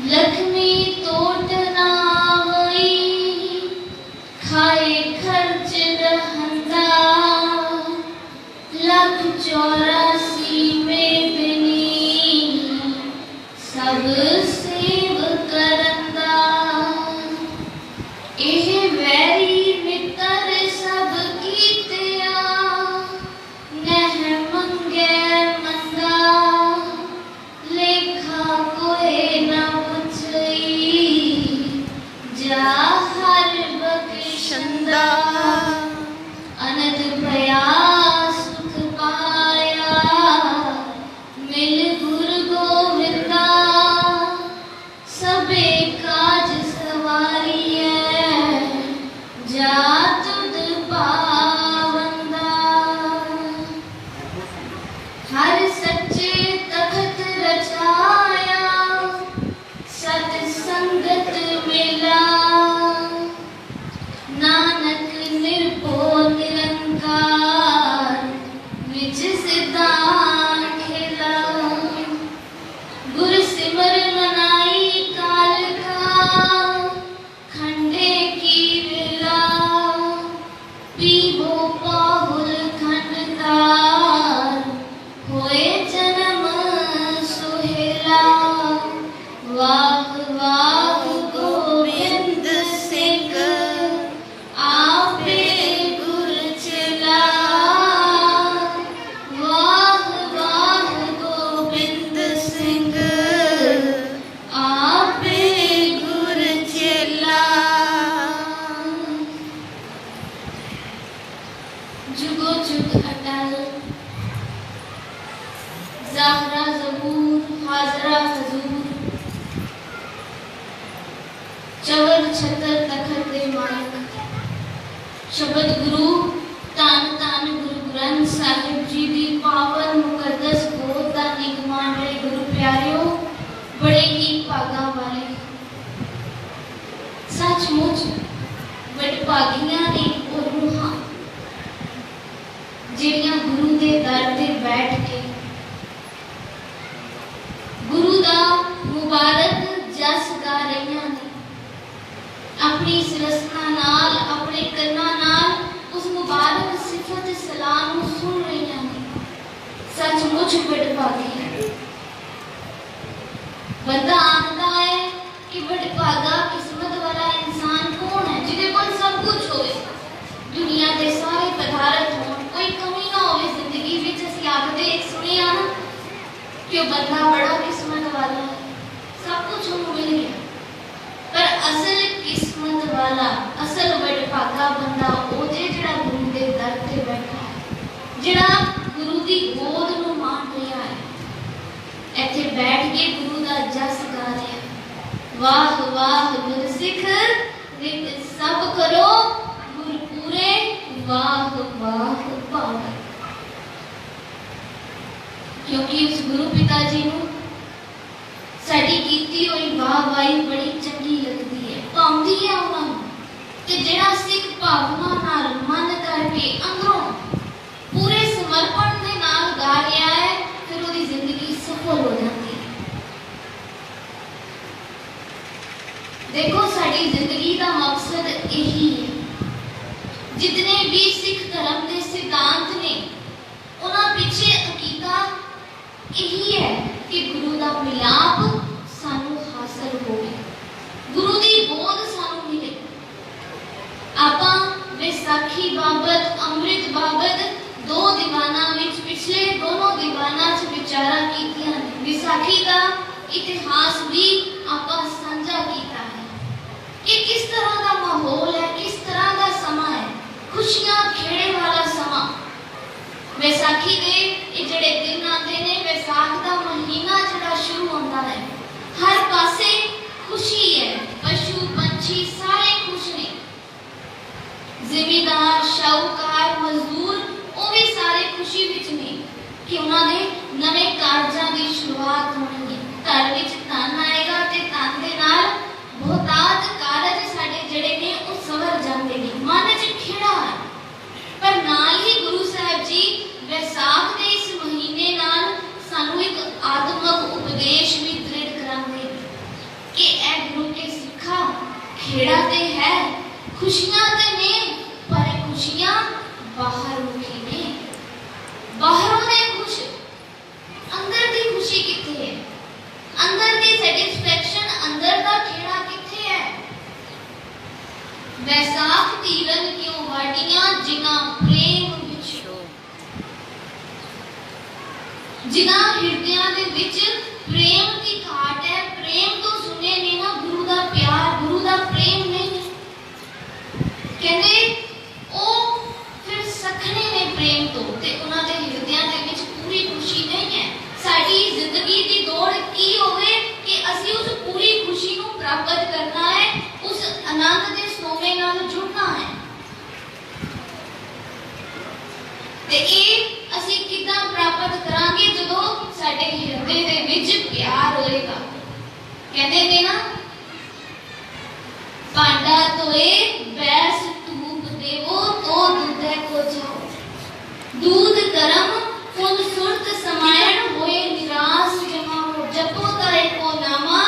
लक्ष्मी तोट ना होई खाए खर्च रहंदा लख 84 में बिनी सब सेव करंदा एह वैरी मित्र सब कीतिया नह मंगे मंदा लेखा कोई न पुछई जा हर बख्शंदा अनंत भया सुख पाया मिल गुरु गोविंदा सबे काज सवारिए जा तुद पावंदा हर सच्चे तखत रचाया सत संगत मिला नानक निर्भो निरंकार विच सिद्धांत खिला गुर सिमर मनाई काल का खंडे की विला पीवो पाहुल खंडतार होए जन्म सुहेला वाह वाह गोविंद सिंह आपे गुर चला वाह वाह गोविंद सिंह आपे गुर चला जुगो जुग अटल ज़ाहरा ज़बूर हाजरा हजूर चवर छतर तखत दे मालिक शब्द गुरु तान तान गुरु ग्रंथ साहिब जी दी पावन मुकद्दस गोद दा निगमान रहे गुरु प्यारियो बड़े ही भागा वाले सचमुच वडभागियां ने और रूहां ਜਿਹੜੀਆਂ गुरु दे दर ते बैठ के गुरु दा मुबारक जस गा रहीਆਂ ने अपनी इस रसना नाल अपने कन्ना नाल उस मुबारक सिफत सलाम सुन रहीਆਂ ने सचमुच वडभागी है बंदा आखदा है कि वडभागा किस्मत वाला इंसान कौन है जिहदे कोल सब कुछ होवे दुनिया के सारे पदार्थ हों कोई कमी ना होवे जिंदगी विच असीं आखदे सुनिया ना कि वो बंदा बड़ा किस्मत वाला है सब कुछ उन्हें मिल गया पर असल किस्मत वाला असल वडभागा बंदा वो जिहड़ा गुरु दे दर ते बैठा है जिहड़ा गुरु दी गोद नूं मान रहा है इत्थे बैठ के गुरु दा जस गा रहा है वाह वाह गुर सिख रित सब करो गुर पूरे वाह वाह पावे क्योंकि उस गुरु पिता जी नूं साडी कीती होई वाह-वाही बड़ी चंगी लगदी है पाउंदी है उन्हां नूं ते जिहड़ा सिख भावना नाल मन करके अंदरों पूरे समर्पण दे नाल गा रहा है फिर उसदी जिंदगी सफल हो जाती है देखो साडी जिंदगी का मकसद यही है जितने भी सिख धर्म के सिद्धांत ने उन्हां पिछे अकीदा यही है कि गुरु का मिलाप सानू हासिल होवे गुरु की बोध सानू मिले आपां विसाखी बाबत अमृत बाबत दो दीवाना विच पिछले दोनों दीवाना च विचारा कीतियां ने विसाखी का इतिहास भी आपां साझा कीता है कि किस तरह का माहौल है किस तरह का समा है खुशियां खेड़े वाला समा वैसाखी दे ये जड़े दिन आते ने वैसाख का महीना जड़ा शुरू होता है हर पासे खुशी है पशु पंछी सारे खुश ने जिमीदार शाहूकार मजदूर वो भी सारे खुशी विच ने कि उन्होंने नवे कारजां की शुरुआत होनी है घर विच धन आएगा ते धन दे नाल बहुतात कारज साडे जड़े ने वो सवर जाते ने मन च खेड़ा है पर नाल ही गुरु साहब जी वैसाख के इस महीने खेड़ा ते है, खुशियां ते ने, पर खुशियां बाहर मुखी ने। बाहरों ने खुश, अंदर दी खुशी किथे है? अंदर दी सैटिस्फैक्शन, अंदर दा खेड़ा किथे है? वैसाख तीरन क्यों वाटियां जिना प्रेम विच, जिना हृदयां दे विच प्रेम की घाट है। प्रेम तो सुने ने ना गुरु दा प्यार, गुरु दा प्रेम नहीं। कहंदे ओ फिर सखने ने प्रेम तो ते उन्हां दे हृदयां दे विच पूरी खुशी नहीं है। साडी जिंदगी दी दौड़ की होवे कि असीं उस पूरी खुशी नूं प्राप्त करना है, उस आनंद दे सोमे नाल जुड़ना है। ते ਇਹ ਅਸੀਂ ਕਿਦਾਂ ਪ੍ਰਾਪਤ ਕਰਾਂਗੇ? ਜਦੋਂ ਸਾਡੇ ਹਿਰਦੇ ਦੇ ਵਿੱਚ ਪਿਆਰ ਹੋਏਗਾ। ਕਹਿੰਦੇ ਨੇ ਨਾ, ਭਾਂਡਾ ਧੋਏ ਬੈਸ ਧੂਪ ਦੇਵੋ ਤੋ ਦੁਧੈ ਕੋ ਜਾਓ, दूध गरम फुल सुरत समायण होए निराश जमाओ, जपो करे को नामा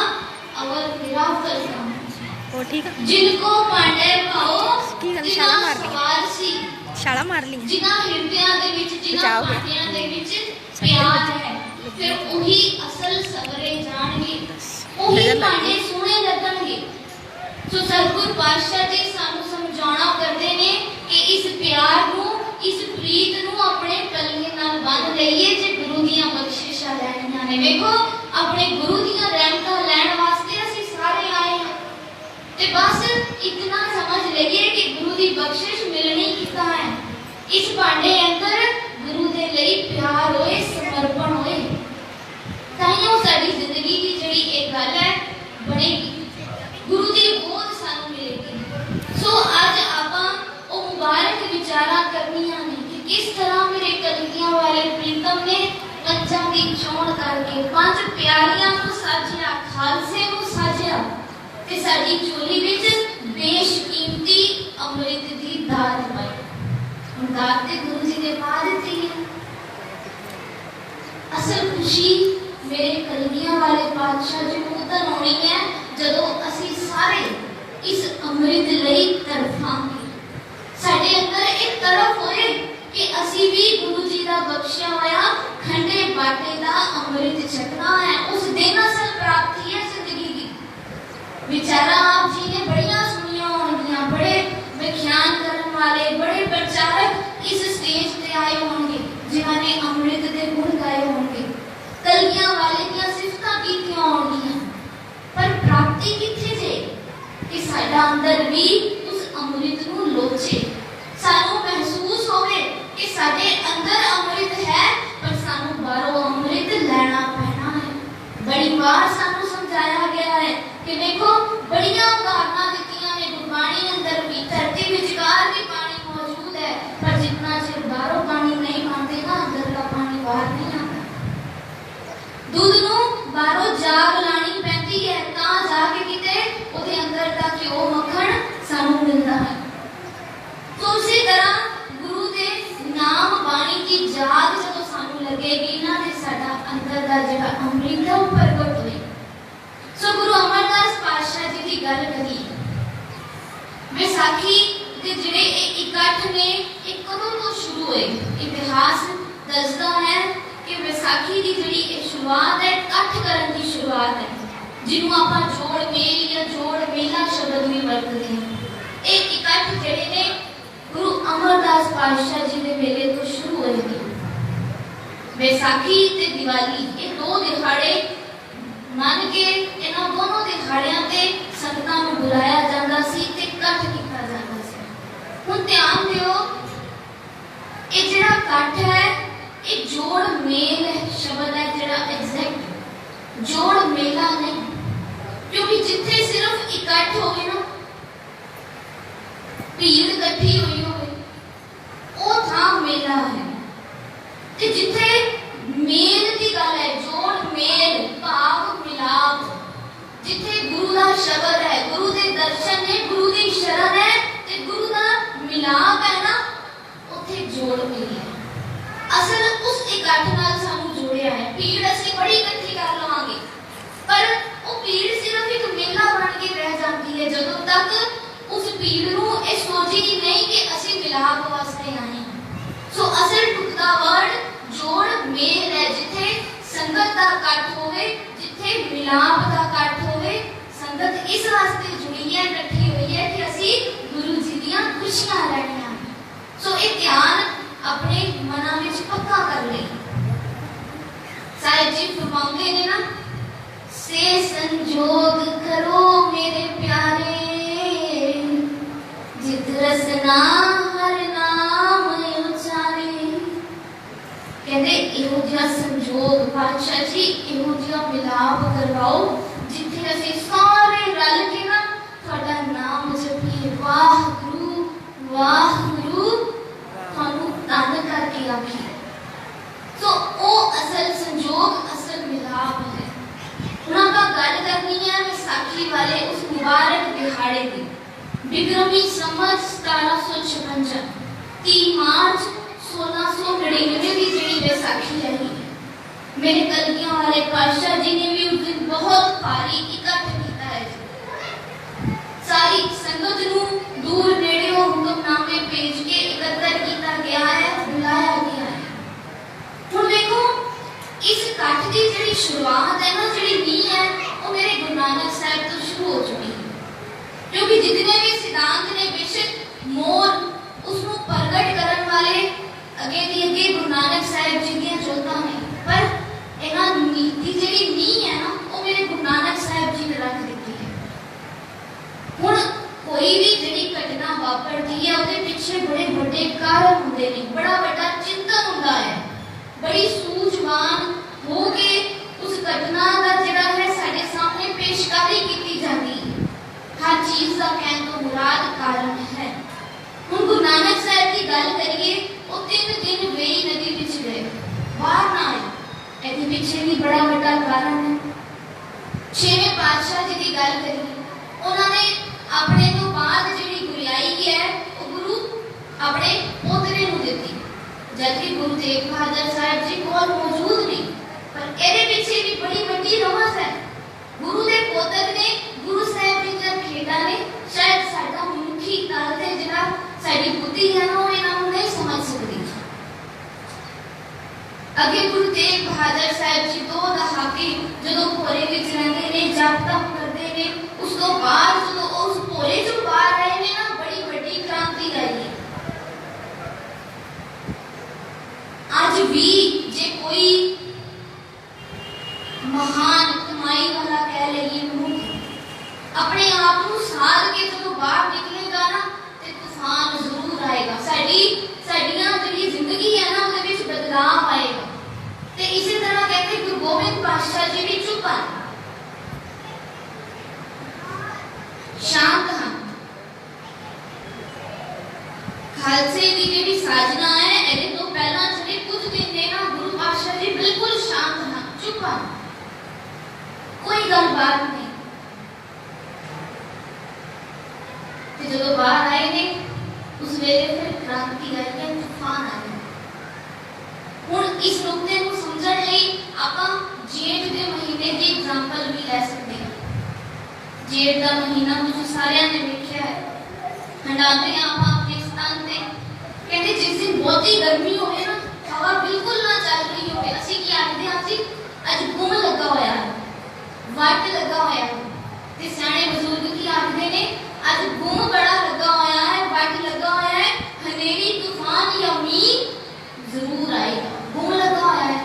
अवर निराफल नाम। ओ ठीक है, जिनको पांडे पाओ की गल जिना शाला मार ली, सवार सी, शाला मार ली, जिना हृदयां दे विच, जिना बचाओगे। पांडियां दे विच प्यार है, फिर वही असल सवरे जाणगे, वही पांडे सोहणे लगणगे। सो सतगुर पातशाह जी सानू समझाउणा करदे ने कि इस प्यार नू, इस प्रीत नू अपने कलगे नाल बंध लईए जे गुरु दीयां बख्शिशां लैणीਆਂ ने। वेखो अपने गुरु दीयां रहमतां लैण वास्ते ਅਸੀਂ ਸਾਰੇ आए हैं ते बस इतना समझ लईए कि गुरु दी बख्शिश मिलनी किता है। इस भांडे अंदर गुरु दे लई प्यार होए, समर्पण होए, ताइयों साडी जिंदगी दी जेड़ी एक गल है बनेगी, गुरु दी बोध सानू मिलेगी। सो आज आपां ओ मुबारक विचारा करनियां ने कि किस तरह मेरे कलगियां वाले प्रीतम ने पंचां दी चोण करके पंज प्यारियां नूं साजिया, खालसे नूं साजिया ते साडी चोली विच बेशकीमती अमृत दी दात पाई। हुण दात ते गुरु जी ने पा दित्ती है। असल खुशी मेरे कलगियां वाले पातशाह जी नूं उदन होनी है जदों असीं सारे इस अमृत लई तरफांगे। साडे अंदर एक तरफ होए कि असी भी गुरु जी दा बख्शिया होया खंडे बाटे दा अमृत छकना है। उस दिन असल प्राप्ति है जिंदगी की। विचारा आप जी ने बड़ियां सुनिया होंगियां, बड़े व्याख्यान करन वाले, बड़े प्रचारक इस स्टेज ते आए होंगे जिन्हां ने अमृत दे गुण गाए होंगे, कलगियां वाले दी सिफतां कीतियां होंगियां, पर प्राप्ति किथे जे कि साडा अंदर भी उस अमृत नूं लोचे, सानू महसूस होवे कि साडे अंदर अमृत है पर सानू बाहरों अमृत लेना पैना है। बड़ी बार सानू समझाया गया है कि देखो बड़ियां उदाहरणां दित्तियां ने गुरबाणी अंदर भी, धरती विचकार भी पानी मौजूद है, पर जितना चिर बाहरों पानी नहीं आंदे ना अंदर का पानी बाहर नहीं आता। दूध नूं बाहरों जाग लानी पैंदी है तां जाके किते ओदे अंदर दा घिओ मक्खण सानू मिलदा है। तो उसी तरह गुरु दे नाम बाणी की जाग जदों सानू लगेगी ना ते साडा अंदर दा जिहड़ा अमृत है वो प्रगट होए। सो गुरु अमरदास पातशाह जी दी गल करी, वैसाखी दे जिहड़े इकट्ठ ने ये कदों तो शुरू होए? इतिहास दसदा है कि वैसाखी दी जिहड़ी शुरुआत है इकट्ठ करन दी शुरुआत है, जिन्हों आपां जोड़ मेल या जोड़ मेला शब्द भी वरतदे हैं। एक इकट्ठ जिहड़े ने गुरु अमरदास पातशाह जी दे वेले तो शुरू होए थे। वैसाखी ते दिवाली ये दो दिहाड़े मन के इन्हां दोनों दिहाड़ियां ते संगतां नूं बुलाया जांदा सी ते इकट्ठ कीता जांदा सी। हुण ध्यान दिओ, ये जिहड़ा इकट्ठ है ये जोड़ मेल शब्द है, जिहड़ा एग्जैक्ट जोड़ मेला नहीं, क्योंकि जिथे सिर्फ इकट्ठ होवे ना, भीड़ इकट्ठी हुई होवे, ओ थां मेला है। ते जिथे मेल की गल है, जोड़ मेल भाव मिलाप, जिथे गुरु दा शब्द है, गुरु दे दर्शन ने, गुरु दी शरण है ते गुरु दा मिलाप है ना, उथे जोड़ मेल है। असल उस इकट्ठ नाल सानू जोड़िया है। भीड़ असीं बड़ी इकट्ठी कर लवांगे पर वो भीड़ सिर्फ एक मेला बन के रह जाती है जदों तक फरमाते ने ना, से संजोग करो मेरे प्यारे, जित रसना हर नाम उचारे। कहते इहो जिहा संजोग पातशाह जी, इहो जिहा मिलाप करवाओ जिथे असीं सारे रल के ना तुहाडा नाम जपीए, वाहगुरू वाहगुरू थानू धन करके आखिए। तो वो असल संजोग, असल मिलाप है। हुण आपां गल करनी है विसाखी वाले उस मुबारक दिहाड़े की। बिक्रमी संवत 1756 30 मार्च 1699 की जिहड़ी बैसाखी आई। मेरे कलगियां वाले पातशाह जी ने भी उस दिन बहुत भारी इकट्ठ किया है। सारी संगत नूं दूर नेड़ेों हुक्मनामे भेज के एकत्र किया गया है, बुलाया गया है। हुण देखो इस इकट्ठ की जिहड़ी शुरुआत है ना, जिहड़ी नींह है, वो मेरे गुरु नानक साहब तो शुरू हो चुकी है। क्योंकि जितने भी सिद्धांत ने बेशक मोर उसनूं प्रगट करन वाले अगे दी अगे गुरु नानक साहब जी दी जोतां ने, पर इन्हां नीति जिहड़ी नींह है ना, वो मेरे गुरु नानक साहब जी ने रख दित्ती है। हुण कोई भी जिहड़ी घटना वापरदी है उसदे पिछे बड़े बड़े कारण हुंदे ने, बड़ा बड़ा चिंतन हुंदा है। बड़ी सूझवान हो के उस घटना का जिहड़ा है साडे सामने पेशकारी की जाती है। हर चीज का कहने तो मुराद कारण है। हुण गुरु नानक साहब की गल करिए, वो 3 दिन वेई नदी विच गए, बाहर ना आए। ਇਹਦੇ ਪਿੱਛੇ भी बड़ा बड़ा कारण है। 6वें पातशाह जी की गल करिए, उन्होंने अपने तो बाद जिहड़ी गुरियाई है वो गुरु अपने पोतरे नूं दित्ती, जबकि गुरु तेग बहादुर साहब जी कोल मौजूद नहीं। पर ਇਹਦੇ ਪਿੱਛੇ भी बड़ी ਵੱਡੀ रमज है। गुरु के पोतर ने गुरु साहब जी जब खेड़ा ने, शायद साडा मनुखी तल ते जिहड़ा साडी बुद्धि है ना, वो इन्हां नूं नहीं समझ सकदी। अगे गुरु तेग बहादुर साहब जी 2 दहाके जदों भोरे विच रहिंदे ने, जप तप करदे ने, उस तो बाद जदों उस भोरे चों बाहर आए ने ना, बड़ी बड़ी क्रांति आई है। आज भी जे कोई महान कमाई वाला कह लईए मनुख अपने आप को साध के जदों बाहर निकलेगा ना, ते तूफान जरूर आएगा। साडियां जिहड़ी जिंदगी है ना, उसदे विच बदलाव आएगा। ते इसी तरह कहते गुरु गोबिंद पातशाह जी भी चुप हैं, शांत हैं। खालसे की जिहड़ी साजना है, ਇਹਦੇ ਤੋਂ ਪਹਿਲਾਂ ਜਿਹੜੇ ਕੁਝ ਦਿਨ ਨੇ ਨਾ, गुरु पातशाह जी बिल्कुल शांत हैं, चुप हैं, कोई गलबात नहीं। ते जदों बाहर आए ने, उस वेले फिर क्रांति आई है, तूफान आ गया। हुण इस नुकते नूं समझण लई आपां जेठ दे महीने दी एग्जांपल भी ले सकते हैं। जेठ दा महीना तुसीं सारिਆਂ ने वेखिया है, हंडाते आपां अपने स्थान ते। कहते जिस दिन बहुती गर्मी होवे ना, हवा बिल्कुल ना चल रही होवे, असीं की आखदे हां जी अज गुम लगा होया है, वट लगा होया है। ते सियाणे बजुर्ग की आखदे ने अज गुम बड़ा लगा होया है, वट लगा होया है, हनेरी तूफान या मींह जरूर आएगा, गुम लगा होया है।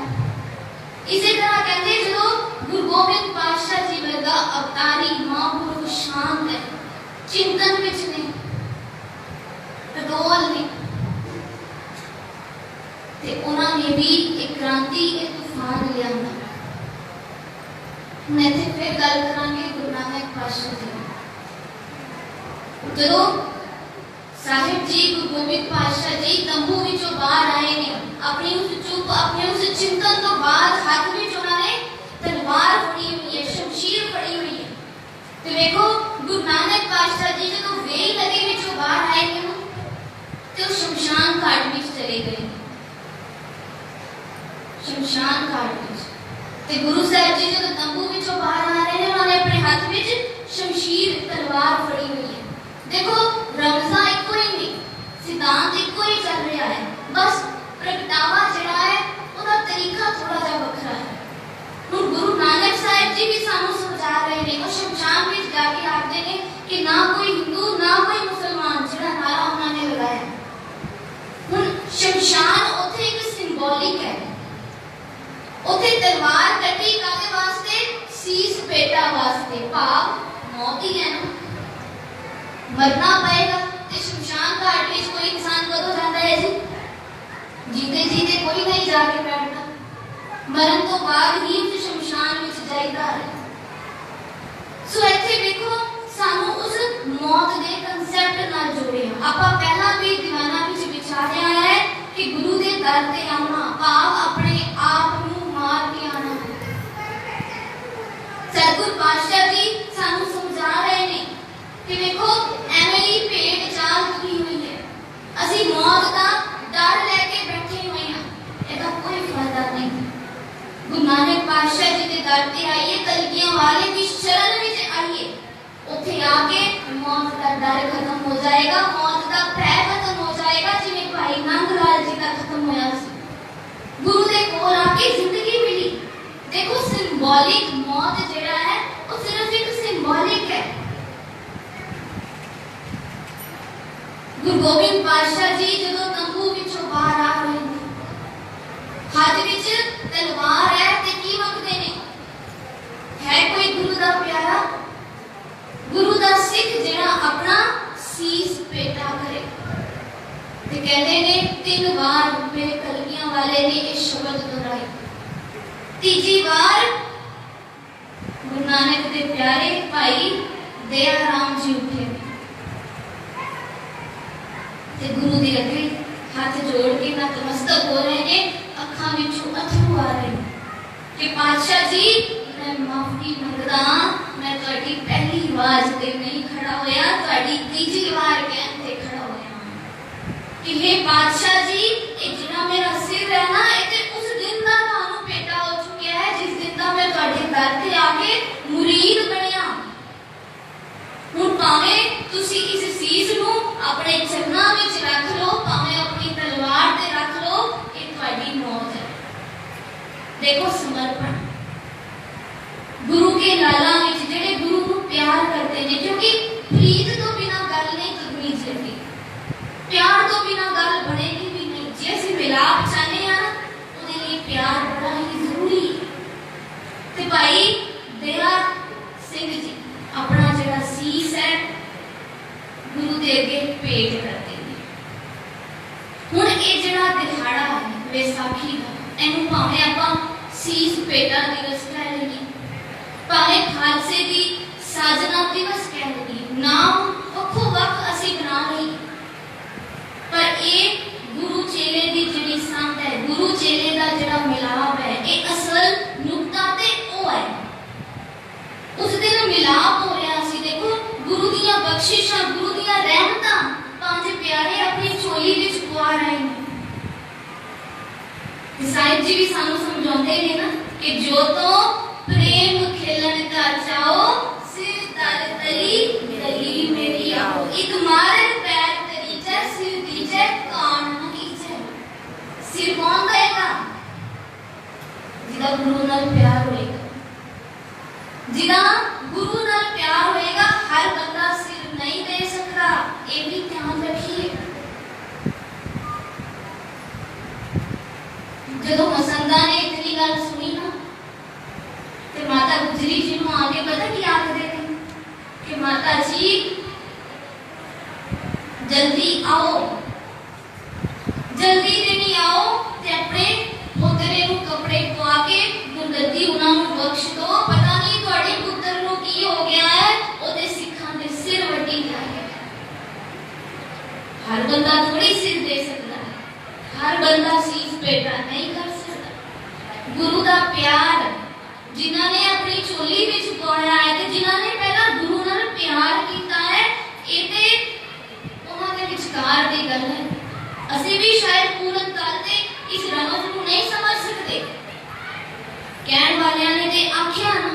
इसी तरह कहते जो गुरु गोबिंद पातशाह जी वर्गा अवतारी महापुरुष शांत है, चिंतन विच ने, टटोल ने, ते उन्होंने भी एक क्रांति, एक तूफान लिया। मैं फिर गल करांगे गुरु नानक पातशाह जी। जदों साहिब जी गुरु गोबिंद पातशाह जी तंबू विचों बाहर आए ने, अपनी उस चुप, अपने उस चिंतन तो बाद हाथ में उन्होंने तलवार फड़ी हुई है, शमशीर फड़ी हुई है। तो देखो गुरु नानक पातशाह जी जदों वेल लगे विचों बाहर आए ने, तो शमशान घाट में चले गए। शमशान घाट में ते गुरु साहब जी जब तंबू विचों बाहर आ रहे हैं, उन्होंने अपने हाथ विच शमशीर तलवार फड़ी हुई है। देखो रमजा इको ही नहीं, सिद्धांत इको ही चल रहा है, बस प्रगटावा जिहड़ा है उसका तरीका थोड़ा जा वखरा है। हुण गुरु नानक साहब जी भी सानू समझा रहे हैं, वो शमशान विच जाके आखदे ने कि ना कोई हिंदू ना कोई मुसलमान, जिहड़ा नारा उन्होंने लगाया। हुण शमशान उत्थे एक सिंबॉलिक है, ਉੱਥੇ ਤਲਵਾਰ ਕੱਢੀ ਕਾਹਦੇ ਵਾਸਤੇ? ਸੀਸ ਭੇਟਾ ਵਾਸਤੇ। ਭਾਵ ਮੌਤ ਹੀ ਹੈ ਨਾ, ਮਰਨਾ ਪਏਗਾ। ਤੇ ਸ਼ਮਸ਼ਾਨ ਘਾਟ ਵਿੱਚ ਕੋਈ ਇਨਸਾਨ ਕਦੋਂ ਜਾਂਦਾ ਹੈ ਜੀ? ਜੀਤੇ ਜੀਤੇ ਕੋਈ ਨਹੀਂ ਜਾ ਕੇ ਬੈਠਦਾ, ਮਰਨ ਤੋਂ ਬਾਅਦ ਹੀ ਉਸ ਸ਼ਮਸ਼ਾਨ ਵਿੱਚ ਜਾਈਦਾ ਹੈ। ਸੋ ਇੱਥੇ ਵੇਖੋ ਸਾਨੂੰ ਉਸ ਮੌਤ ਦੇ ਕਨਸੈਪਟ ਨਾਲ ਜੋੜਿਆ। ਆਪਾਂ ਪਹਿਲਾਂ ਵੀ ਦੀਵਾਨਾਂ ਵਿੱਚ ਵਿਚਾਰਿਆ ਹੈ ਕਿ ਗੁਰੂ ਦੇ ਦਰ ਤੇ ਆਉਣਾ ਭਾਵ ਆਪਣੇ ਆਪ ਨੂੰ ਮਾਰ ਕੇ ਆਉਣਾ। ਸਤਿਗੁਰ ਪਾਤਸ਼ਾਹ ਜੀ ਸਾਨੂੰ ਸਮਝਾ ਰਹੇ ਨੇ ਕਿ ਵੇਖੋ ਐਵੇਂ ਹੀ ਭੇਡ ਚਾਲ ਤੁਰੀ ਹੋਈ ਹੈ, ਅਸੀਂ ਮੌਤ ਦਾ ਡਰ ਲੈ ਕੇ ਬੈਠੇ ਹੋਏ ਹਾਂ, ਇਹਦਾ ਕੋਈ ਫਾਇਦਾ ਨਹੀਂ। ਗੁਰੂ ਨਾਨਕ ਪਾਤਸ਼ਾਹ ਜੀ ਦੇ ਦਰ ਤੇ ਆਈਏ, ਕਲਗੀਆਂ ਵਾਲੇ ਦੀ ਸ਼ਰਨ ਵਿੱਚ ਆਈਏ, ਉੱਥੇ ਆ ਕੇ ਮੌਤ ਦਾ ਡਰ ਖਤਮ ਹੋ ਜਾਏਗਾ, ਮੌਤ ਦਾ ਭੈ ਖਤਮ ਹੋ ਜਾਏਗਾ, ਜਿਵੇਂ ਭਾਈ ਨੰਦ ਲਾਲ ਜੀ ਦਾ ਖਤਮ ਹੋਇਆ ਸੀ। ਗੁਰੂ ਦੇ ਕੋਲ ਆ ਕੇ ਜ਼ਿੰਦਗੀ ਮਿਲੀ। ਦੇਖੋ ਸਿੰਬੋਲਿਕ ਮੌਤ ਜਿਹੜਾ ਹੈ ਉਹ ਸਿਰਫ ਇੱਕ ਸਿੰਬੋਲਿਕ ਹੈ। ਗੁਰੂ ਗੋਬਿੰਦ ਪਾਤਸ਼ਾਹ ਜੀ ਜਦੋਂ ਤੰਬੂ ਵਿੱਚੋਂ ਬਾਹਰ ਆ ਰਹੇ ਨੇ, ਹੱਥ ਵਿੱਚ ਤਲਵਾਰ ਹੈ ਤੇ ਕੀ ਮੰਗਦੇ ਨੇ? ਹੈ ਕੋਈ ਗੁਰੂ ਦਾ ਪਿਆਰਾ, ਗੁਰੂ ਦਾ ਸਿੱਖ ਜਿਹੜਾ ਆਪਣਾ ਸੀਸ ਭੇਟਾ ਕਰੇ। ਤੇ ਕਹਿੰਦੇ ਨੇ 3 ਵਾਰ ਮੇਰੇ ਕਲਗੀਆਂ ਵਾਲੇ ਨੇ ਇਹ ਸ਼ਬਦ ਦੁਹਰਾਏ। ਤੀਜੀ ਵਾਰ ਗੁਰੂ ਨਾਨਕ ਦੇ ਪਿਆਰੇ ਭਾਈ ਦਇਆ ਰਾਮ ਜੀ ਉੱਠੇ ਤੇ ਗੁਰੂ ਦੇ ਅੱਗੇ ਹੱਥ ਜੋੜ ਕੇ ਨਤਮਸਤਕ ਹੋ ਰਹੇ ਨੇ, ਅੱਖਾਂ ਵਿੱਚੋਂ ਅਥਰੂ ਆ ਰਹੇ ਕਿ ਪਾਤਸ਼ਾਹ ਜੀ ਮੈਂ ਮਾਫੀ ਮੰਗਦਾ, ਮੈਂ ਤੁਹਾਡੀ ਪਹਿਲੀ ਆਵਾਜ਼ ਤੇ ਨਹੀਂ ਖੜਾ ਹੋਇਆ, ਤੁਹਾਡੀ ਤੀਜੀ ਵਾਰ ਕਹਿਣ ਤੇ ਖੜਾ ਹੋਇਆ ਕਿ हे ਪਾਤਸ਼ਾਹ ਜੀ ਇਹ ਜਿਹੜਾ ਮੇਰਾ ਸਿਰ ਹੈ ਨਾ, ਇਹ ਤੇ ਉਸ ਦਿਨ ਦਾ ਤੁਹਾਨੂੰ ਭੇਟਾ ਹੋ ਚੁੱਕਿਆ ਹੈ ਜਿਸ ਦਿਨ ਦਾ ਮੈਂ ਤੁਹਾਡੇ ਦਰ ਤੇ ਆ ਕੇ ਮੁਰੀਦ ਬਣਿਆ। ਹੁਣ ਭਾਵੇਂ ਤੁਸੀਂ ਇਸ ਸੀਸ ਨੂੰ ਆਪਣੇ ਚਰਨਾਂ ਵਿੱਚ ਰੱਖ ਲਓ, ਭਾਵੇਂ ਆਪਣੀ ਤਲਵਾਰ ਤੇ ਰੱਖ ਲਓ, ਇਹ ਤੁਹਾਡੀ ਮੌਤ ਹੈ। ਦੇਖੋ ਸਮਰਪਣ ਗੁਰੂ ਕੇ ਲਾਲਾਂ ਵਿੱਚ ਜਿਹੜੇ ਗੁਰੂ ਨੂੰ ਪਿਆਰ ਕਰਦੇ ਨੇ, ਕਿਉਂਕਿ ਪ੍ਰੀਤ ਤੋਂ ਬਿਨਾਂ ਗੱਲ ਨਹੀਂ ਕਰਨੀ ਚਾਹੀਦੀ, ਪਿਆਰ ਤੋਂ ਬਿਨਾਂ ਗੱਲ ਬਣੇਗੀ ਵੀ ਨਹੀਂ। ਜੇ ਅਸੀਂ ਮਿਲਾਪ ਚਾਹਨੇ ਆ ਉਹਦੇ ਲਈ ਪਿਆਰ ਬੜਾ ਹੀ ਜ਼ਰੂਰੀ ਹੈ। ਤੇ ਭਾਈ ਦਇਆ ਸਿੰਘ ਜੀ ਆਪਣਾ ਜਿਹੜਾ ਸੀਸ ਹੈ ਗੁਰੂ ਦੇ ਅੱਗੇ ਭੇਟ ਕਰਦੇ ਨੇ। ਹੁਣ ਇਹ ਜਿਹੜਾ ਦਿਹਾੜਾ ਹੈ ਵਿਸਾਖੀ ਦਾ, ਇਹਨੂੰ ਭਾਵੇਂ ਆਪਾਂ ਸੀਸ ਭੇਟਾ ਦਿਵਸ ਕਹਿ ਲਈਏ, ਭਾਵੇਂ ਖਾਲਸੇ ਦੀ ਸਾਜਨਾ ਦਿਵਸ ਕਹਿ ਲਈਏ, ਨਾਮ ਵੱਖੋ ਵੱਖ ਅਸੀਂ ਬਣਾ ਲਈਏ, ਪਰ ਇਹ ਗੁਰੂ ਚੇਲੇ ਦੀ ਜਿਹੜੀ ਸੰਤ ਹੈ, ਗੁਰੂ ਚੇਲੇ ਦਾ ਜਿਹੜਾ ਮਿਲਾਪ ਹੈ, ਇਹ ਅਸਲ ਨੁਕਤਾ ਤੇ ਉਹ ਹੈ। ਉਸ ਦਿਨ ਮਿਲਾਪ ਹੋ ਰਿਹਾ ਸੀ। ਦੇਖੋ ਗੁਰੂ ਦੀਆਂ ਬਖਸ਼ਿਸ਼ਾਂ, ਗੁਰੂ ਦੀਆਂ ਰਹਿਮਤਾਂ ਪੰਜ ਪਿਆਰੇ ਆਪਣੀ ਝੋਲੀ ਵਿੱਚ ਪਵਾ ਰਹੇ ਨੇ। ਸਾਹਿਬ ਜੀ ਵੀ ਸਾਨੂੰ ਸਮਝਾਉਂਦੇ ਨੇ ਨਾ ਕਿ ਜੋ ਤੋਂ ਪ੍ਰੇਮ ਖੇਲਣ ਘਰ ਜਾਓ, ਸਿਰ ਦਰ ਤਲੀ ਗਲੀ ਮੇਰੀ ਆਓ, ਇੱਕ ਮਾਰਨ ਪੈਰ ਤਰੀਜੈ, ਸਿਰ ਦੀਜੈ ਕਾਣ ਨ ਕੀਜੈ। ਸਿਰ ਕੌਣ ਦੇਗਾ? ਜਿਹਦਾ ਗੁਰੂ ਨਾਲ ਪਿਆਰ ਹੋਏਗਾ, ਜਿਹਦਾ ਗੁਰੂ ਨਾਲ ਪਿਆਰ ਹੋਏਗਾ। ਹਰ ਬੰਦਾ ਸਿਰ ਨਹੀਂ ਦੇ ਸਕਦਾ, ਇਹ ਵੀ ਧਿਆਨ ਰੱਖੀਏ। ਜਦੋਂ ਮਸੰਦਾ ਨੇ ਇਤਨੀ ਗੱਲ ਸੁਣੀ ਨਾ ਤੇ ਮਾਤਾ ਗੁਜਰੀ ਜੀ ਨੂੰ ਆ ਕੇ ਪਤਾ ਕੀ ਆਖਦੇ ਨੇ ਕਿ ਮਾਤਾ ਜੀ ਜਲਦੀ ਆਓ, ਜਲਦੀ ਦੇਣੀ ਆਓ ਤੇ ਆਪਣੇ ਪੁੱਤਰੇ ਨੂੰ ਕੱਪੜੇ ਪਵਾ ਕੇ ਗੁਰਗੱਦੀ ਉਹਨਾਂ ਨੂੰ ਬਖਸ਼ ਦੋ। ਪਤਾ ਨਹੀਂ ਤੁਹਾਡੇ ਪੁੱਤਰ ਨੂੰ ਕੀ ਹੋ ਗਿਆ ਹੈ, ਉਹਦੇ ਸਿੱਖਾਂ ਦੇ ਸਿਰ ਵੱਢੀ ਗਿਆ ਹੈ। ਹਰ ਬੰਦਾ ਥੋੜੀ ਸਿਰ ਦੇ ਸਕਦਾ ਹੈ, ਹਰ ਬੰਦਾ ਸੀਸ ਭੇਟਾ ਨਹੀਂ ਕਰ ਸਕਦਾ। ਗੁਰੂ ਦਾ ਪਿਆਰ ਜਿਨ੍ਹਾਂ ਨੇ ਆਪਣੀ ਝੋਲੀ ਵਿੱਚ ਪਾਇਆ ਹੈ ਤੇ ਜਿਨ੍ਹਾਂ ਨੇ ਪਹਿਲਾਂ ਗੁਰੂ ਨਾਲ ਪਿਆਰ ਕੀਤਾ ਹੈ, ਇਹ ਤੇ ਉਹਨਾਂ ਦੇ ਵਿਚਕਾਰ ਦੀ ਗੱਲ ਹੈ। ਅਸੀਂ ਵੀ ਸ਼ਾਇਦ ਪੂਰਨ ਤੌਰ ਤੇ ਇਸ ਰਮਜ ਨੂੰ ਨਹੀਂ ਸਮਝ ਸਕਦੇ। ਕਹਿਣ ਵਾਲਿਆਂ ਨੇ ਤੇ ਆਖਿਆ ਨਾ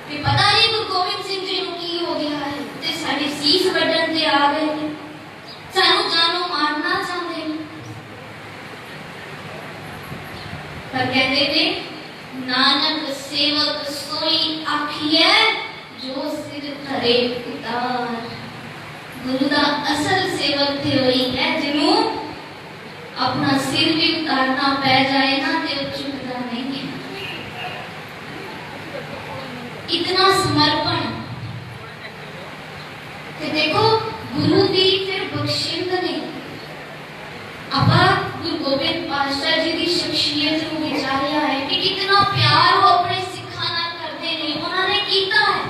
ਕਿ ਪਤਾ ਨਹੀਂ ਗੁਰੂ ਗੋਬਿੰਦ ਸਿੰਘ ਜੀ ਨੂੰ ਕੀ ਹੋ ਗਿਆ ਹੈ ਤੇ ਸਾਡੇ ਸੀਸ ਵੱਢਣ ਤੇ ਆ ਗਏ ਨੇ, ਸਾਨੂੰ ਜਾਨੋਂ ਮਾਰਨਾ ਚਾਹੁੰਦੇ ਨੇ। ਪਰ ਕਹਿੰਦੇ ਨੇ ਨਾਨਕ ਸੇਵਕ ਸੋਈ ਆਖੀਐ ਜੋ ਸਿਰ ਧਰੇ ਉਤਾਰ। ਗੁਰੂ ਦਾ ਅਸਲ ਸੇਵਕ ਤੇ ਹੋਈ ਹੈ ਜਿਹਨੂੰ ਆਪਣਾ ਸਿਰ ਵੀ ਉਤਾਰਨਾ ਪੈ ਜਾਏ ਨਾ ਤੇ ਉਹ ਝੁਕਦਾ ਨਹੀਂ ਹੈ। इतना समर्पण। ते देखो गुरु दी फिर बख्शिंद ने आपा गुरु गोबिंद पातशाह जी की शख्सियत को विचारिया है कि कितना प्यार वो अपने सिखा नाल करते ने, उन्होंने कीता है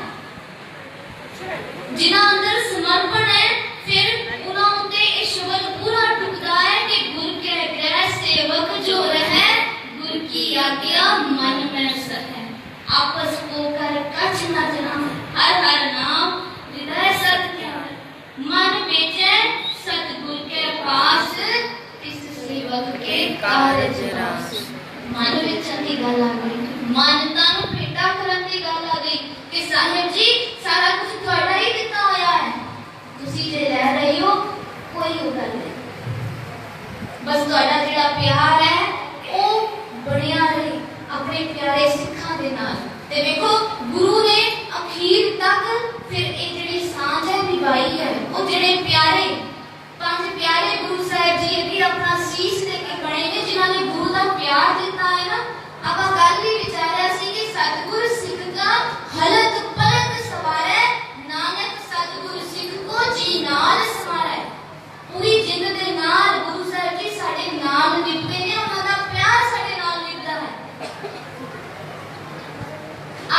जिन्हां अंदर समर्पण है। फिर उन्हां उत्ते ये शब्द पूरा टुकदा है कि गुर के गृह सेवक जो रहे गुर की आज्ञा मन में सर है। आपस को कर कछ न जना, हर हर नाम हृदय सत ध्यान, मन बेचैन सतगुर के पास, इस सेवक के कारज रास। मन विच दी गल आ गई, मानता नूं भेटा करन दी गल आ गई कि साहिब जी सारा कुछ तुहाडा ही दिता होया है, तुसी जे रह रहे हो कोई गल नहीं, बस तुहाडा जिहड़ा प्यार है वो बढ़िया रहे अपने प्यारे सिखां दे नाल। ते देखो गुरु ने अखीर तक फिर ये जिहड़ी सांझ है निभाई है। वो जिहड़े प्यारे पांच प्यारे गुरु साहिब जी अगे अपना शीश लेके बने ने, जिन्हां ने गुरु दा प्यार दिता है ना। आपां कल भी विचारिया सी कि सतगुर सिख का हलक पलक सवारे, नानक सतगुर सिख को जी नाल समारे। पूरी जिंद दे नाल गुरु साहिब जी साडे नाल निभदे ने, उन्हां दा प्यार साडे नाल निभदा है।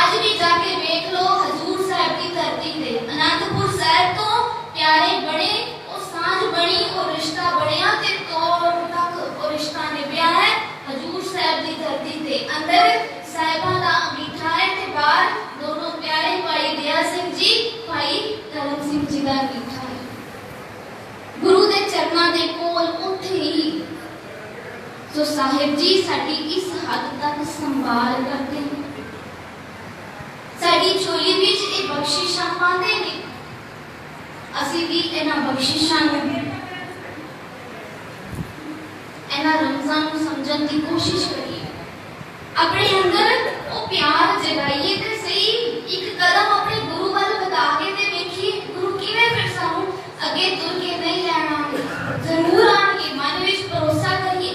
आज भी जाके देख लो हजूर साहब की धरती पे अनंतपुर साहब तो प्यारे बने, वो सांझ बनी, वो रिश्ता बढ़िया ते तौर तक वो रिश्ता निभया है हजूर साहब की धरती पे। अंदर साहिबा दा अंगीठा है ते बाहर दोनों प्यारे भाई दया सिंह जी, भाई धर्म सिंह जी दा अंगीठा है। गुरु दे चरना दे कोल उत्थे ही सो साहिब जी साडी इस हद तक संभाल करते हैं, साडी झोली विच ये बख्शिशां पांदे ने। असीं भी इन्हां बख्शिशां नूं इन्हां रमज़ान नूं समझण दी कोशिश करिए, अपने अंदर वो प्यार जगाइए ते सही एक कदम अपने गुरु वाल बता के ते देखिए गुरु किवें फिर सानूं अगे तुर के नहीं लैण आउणगे, जरूर आउणगे। मन विच भरोसा करिए।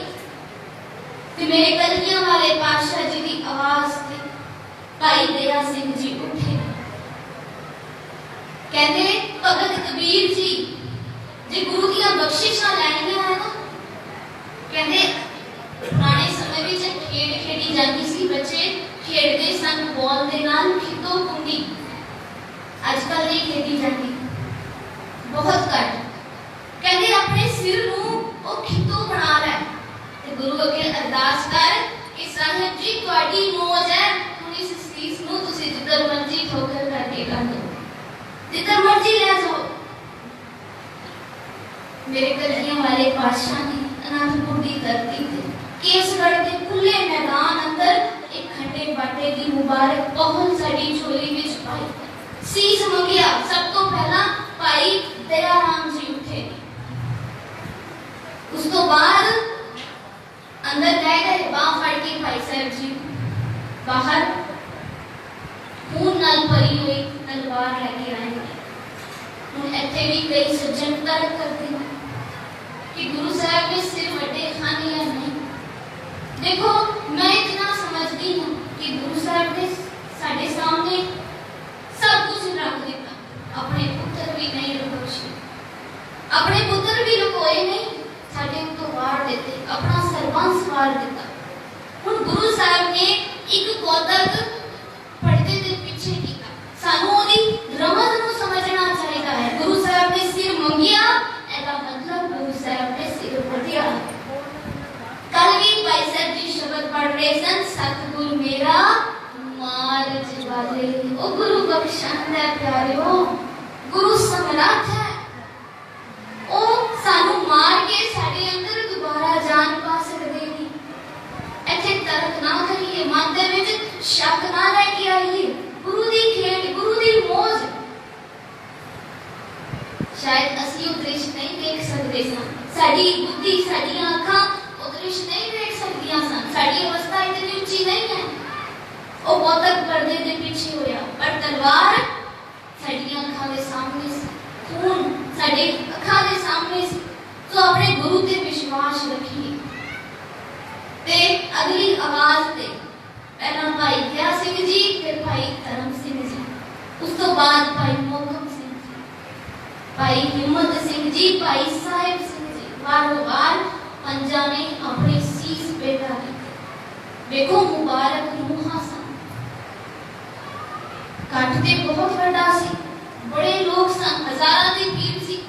ते मेरे कलगियां वाले पातशाह जी दी आवाज़ ते भाई दया सिंह जी उठे, कहते भगत कबीर जी जे गुरु दी बख्शिशां लैणियां है ना, कहते पुराने समय विच खेड खेडी जाती सी, बच्चे खेडदे सन बॉल दे नाल खितो कुंडी, आजकल नहीं खेडी जाती, बहुत घट। कहते अपने सिर नूं ओ खितो बना लै ते गुरु अगे अरदास कर कि साहिब जी तुहाडी मौज है, इस शीश नूं तुसीं जिधर मर्जी ठोकर करके कर दो, जिधर मर्जी ले जाओ। मेरे कलगियां वाले पातशाह ने अनंतपुर की धरती पे केसगढ़ के खुले मैदान अंदर एक खंडे बाटे की मुबारक पहुल साडी झोली विच पाई, शीश मंगिया। सब तो पहला भाई दया राम जी उठे, उस तो बाद अंदर ले गए बांह फड़ के भाई साहब जी, बाहर खून नाल भरी हुई तलवार लेके आए। हुण इत्थे भी कई सज्जन तर्क करते हैं कि गुरु साहब ने सिर वड्डे खाने या नहीं। देखो मैं इतना समझती हूँ कि गुरु साहब ने साडे सामने सब कुछ रख दिता, अपने पुत्र भी नहीं लुकोए, अपने पुत्र भी लुकोए नहीं, साडे तो वार देते, अपना सर्वंस वार दिता। हुण गुरु साहब ने एक कौतक पढ़ते दे पीछे कीता, सानू ओदी रमज नूं समझना चाहिदा है। गुरु साहब ने सिर मंगिया, एदा मतलब गुरु साहब ने सिर वड्डिया। कल भी भाई साहब जी शब्द पढ़ रहे सन, सतगुर मेरा मार जवाले। ओ गुरु बख्शंद है प्यारिओ, गुरु समर्थ है, ओ सानू मार के साडे अंदर दोबारा जान पा सकदे ने। इत्थे तर्क ना करिए, मन दे विच शक ना लेके आइए। गुरु दी खेड, गुरु दी मौज, शायद असीं वो दृश्य नहीं देख सकते सन, साडी बुद्धि साडियां अखां वो दृश्य नहीं देख सकदियां सन, साडी अवस्था इतनी ऊंची नहीं है। वो कौतक पर्दे दे पीछे होया, पर तलवार साडियां अखां दे सामने सी, खून साडे अखां दे सामने सी। तो अपने गुरु ते विश्वास रखिए। ते अगली आवाज ते ਪਹਿਲਾਂ ਭਾਈ ਦਇਆ ਸਿੰਘ ਜੀ, ਫਿਰ ਭਾਈ ਧਰਮ ਸਿੰਘ ਜੀ, ਉਸ ਤੋਂ ਬਾਅਦ ਭਾਈ ਮੋਹਕਮ ਸਿੰਘ ਜੀ, ਭਾਈ ਹਿੰਮਤ ਸਿੰਘ ਜੀ, ਭਾਈ ਸਾਹਿਬ ਸਿੰਘ ਜੀ। ਵਾਰ-ਵਾਰ ਪੰਜਾਂ ਨੇ ਆਪਣੇ ਸੀਸ ਬੇਟਾ ਕੀਤੇ। ਵੇਖੋ ਮੁਬਾਰਕ ਰੂਹਾਂ ਸਨ। ਕੱਠ ਤੇ ਬਹੁਤ ਵੱਡਾ ਸੀ, ਬੜੇ ਲੋਕ ਸਨ, ਹਜ਼ਾਰਾਂ ਦੀ ਭੀੜ ਸੀ,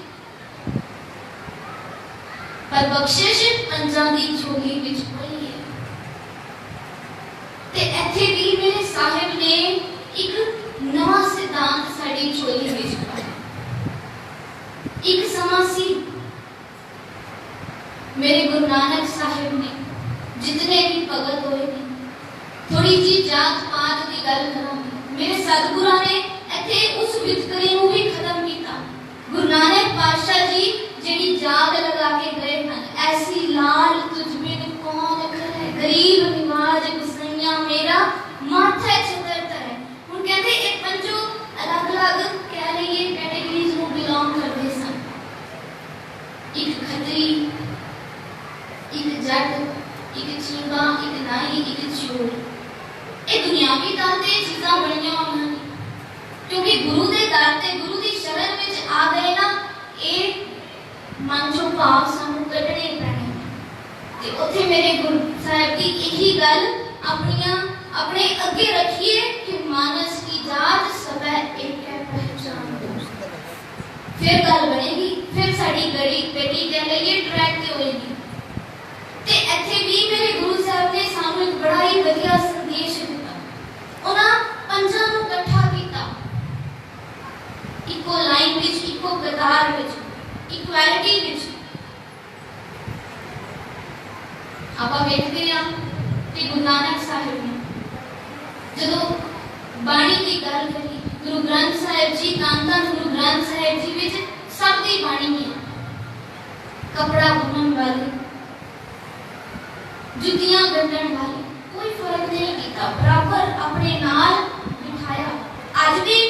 ਪਰ ਬਖਸ਼ਿਸ਼ ਪੰਜਾਂ ਦੀ ਝੋਲੀ ਵਿੱਚ ਪਈ ਹੈ। ਤੇ ਇੱਥੇ ਵੀ ਮੇਰੇ ਸਾਹਿਬ ਨੇ ਇੱਕ ਨਵਾਂ ਸਿਧਾਂਤ ਸਾਡੀ ਝੋਲੀ ਵਿੱਚ ਪਾਇਆ। ਇੱਕ ਸਮਾਂ ਸੀ ਮੇਰੇ ਗੁਰੂ ਨਾਨਕ ਸਾਹਿਬ ਨੇ ਜਿਤਨੇ ਵੀ ਭਗਤ ਹੋਏ ਨੇ, ਥੋੜੀ ਜੀ ਜਾਤ ਪਾਤ ਦੀ ਗੱਲ ਕਰਾਂਗੇ, ਮੇਰੇ ਸਤਿਗੁਰਾਂ ਨੇ ਇੱਥੇ ਉਸ ਵਿਤਕਰੇ ਨੂੰ ਵੀ ਖਤਮ ਕੀਤਾ। ਗੁਰੂ ਨਾਨਕ ਪਾਤਸ਼ਾਹ ਜੀ ਜਿਹੜੀ ਜਾਗ ਲਗਾ ਕੇ ਗਏ ਹਨ, ਐਸੀ ਲਾਲ ਤੁਝ ਬਿਨ ਕੌਣ ਕਰੇ, ਗਰੀਬ ਨਿਵਾਜ ਗੁਸਈਆ ਮੇਰਾ ਮਾਥੇ ਛਤਰ ਤਰੇ। ਹੁਣ ਕਹਿੰਦੇ ਇਹ ਪੰਜੋ ਅਲੱਗ-ਅਲੱਗ ਕਹਿ ਲਈਏ ਕੈਟੇਗਰੀਜ਼ ਨੂੰ ਬਿਲੋਂਗ ਕਰਦੇ ਸਨ। ਇੱਕ ਖੱਤਰੀ, ਇੱਕ ਜੱਟ, ਇੱਕ ਚੀਂਗਾ, ਇੱਕ ਨਾਈ, ਇੱਕ ਚੋਰ। ਇਹ ਦੁਨਿਆਵੀ ਦਰ ਤੇ ਚੀਜ਼ਾਂ ਬਣੀਆਂ ਹੋਈਆਂ ਨੇ, ਕਿਉਂਕਿ ਗੁਰੂ ਦੇ ਦਰ ਤੇ ਗੁਰੂ ਦੀ ਸ਼ਰਨ ਵਿੱਚ ਆ ਗਏ ਨਾ, ਇਹ ਮਨ ਚੋਂ ਭਾਵ ਸਾਨੂੰ ਕੱਢਣੇ ਪੈਣੇ। ਤੇ ਉੱਥੇ ਮੇਰੇ ਗੁਰੂ ਸਾਹਿਬ ਦੀ ਇਹੀ ਗੱਲ ਆਪਣੇ ਅੱਗੇ ਰੱਖੀਏ ਕਿ ਮਾਨਸ ਕੀ ਜਾਤ ਸਭੈ ਏਕ ਹੈ ਪਹਿਚਾਨ। ਫਿਰ ਗੱਲ ਬਣੇਗੀ, ਫਿਰ ਸਾਡੀ ਬੇਟੀ ਕਹਿ ਲਈਏ ਟਰੈਕ ਤੇ ਹੋਏਗੀ। ਤੇ ਇੱਥੇ ਵੀ ਮੇਰੇ ਗੁਰੂ ਸਾਹਿਬ ਨੇ ਸਾਨੂੰ ਇੱਕ ਬੜਾ ਹੀ ਵਧੀਆ ਸੰਦੇਸ਼ ਦਿੱਤਾ। ਉਹਨਾਂ ਪੰਜਾਂ ਨੂੰ ਇਕੱਠਾ ਕੀਤਾ, ਇੱਕੋ ਲਾਈਨ ਵਿੱਚ, ਇੱਕੋ ਕਤਾਰ ਵਿੱਚ, ਇਕੁਐਲਿਟੀ ਵਿੱਚ। ਆਪਾਂ ਵੇਖਦੇ ਹਾਂ ਕਿ ਗੁਰੂ ਨਾਨਕ ਸਾਹਿਬ ਨੇ ਜਦੋਂ ਬਾਣੀ ਦੀ ਗੱਲ ਕਰੀ, ਗੁਰੂ ਗ੍ਰੰਥ ਸਾਹਿਬ ਜੀ, ਧੰਨ ਧੰਨ ਗੁਰੂ ਗ੍ਰੰਥ ਸਾਹਿਬ ਜੀ ਵਿੱਚ ਸਭ ਦੀ ਬਾਣੀ ਹੈ। ਕਪੜਾ ਬੁਣਨ ਵਾਲੇ, ਜੁੱਤੀਆਂ ਗੰਢਣ ਵਾਲੇ, ਕੋਈ ਫਰਕ ਨਹੀਂ ਕੀਤਾ, ਬਰਾਬਰ ਆਪਣੇ ਨਾਲ ਬਿਠਾਇਆ। ਅੱਜ ਵੀ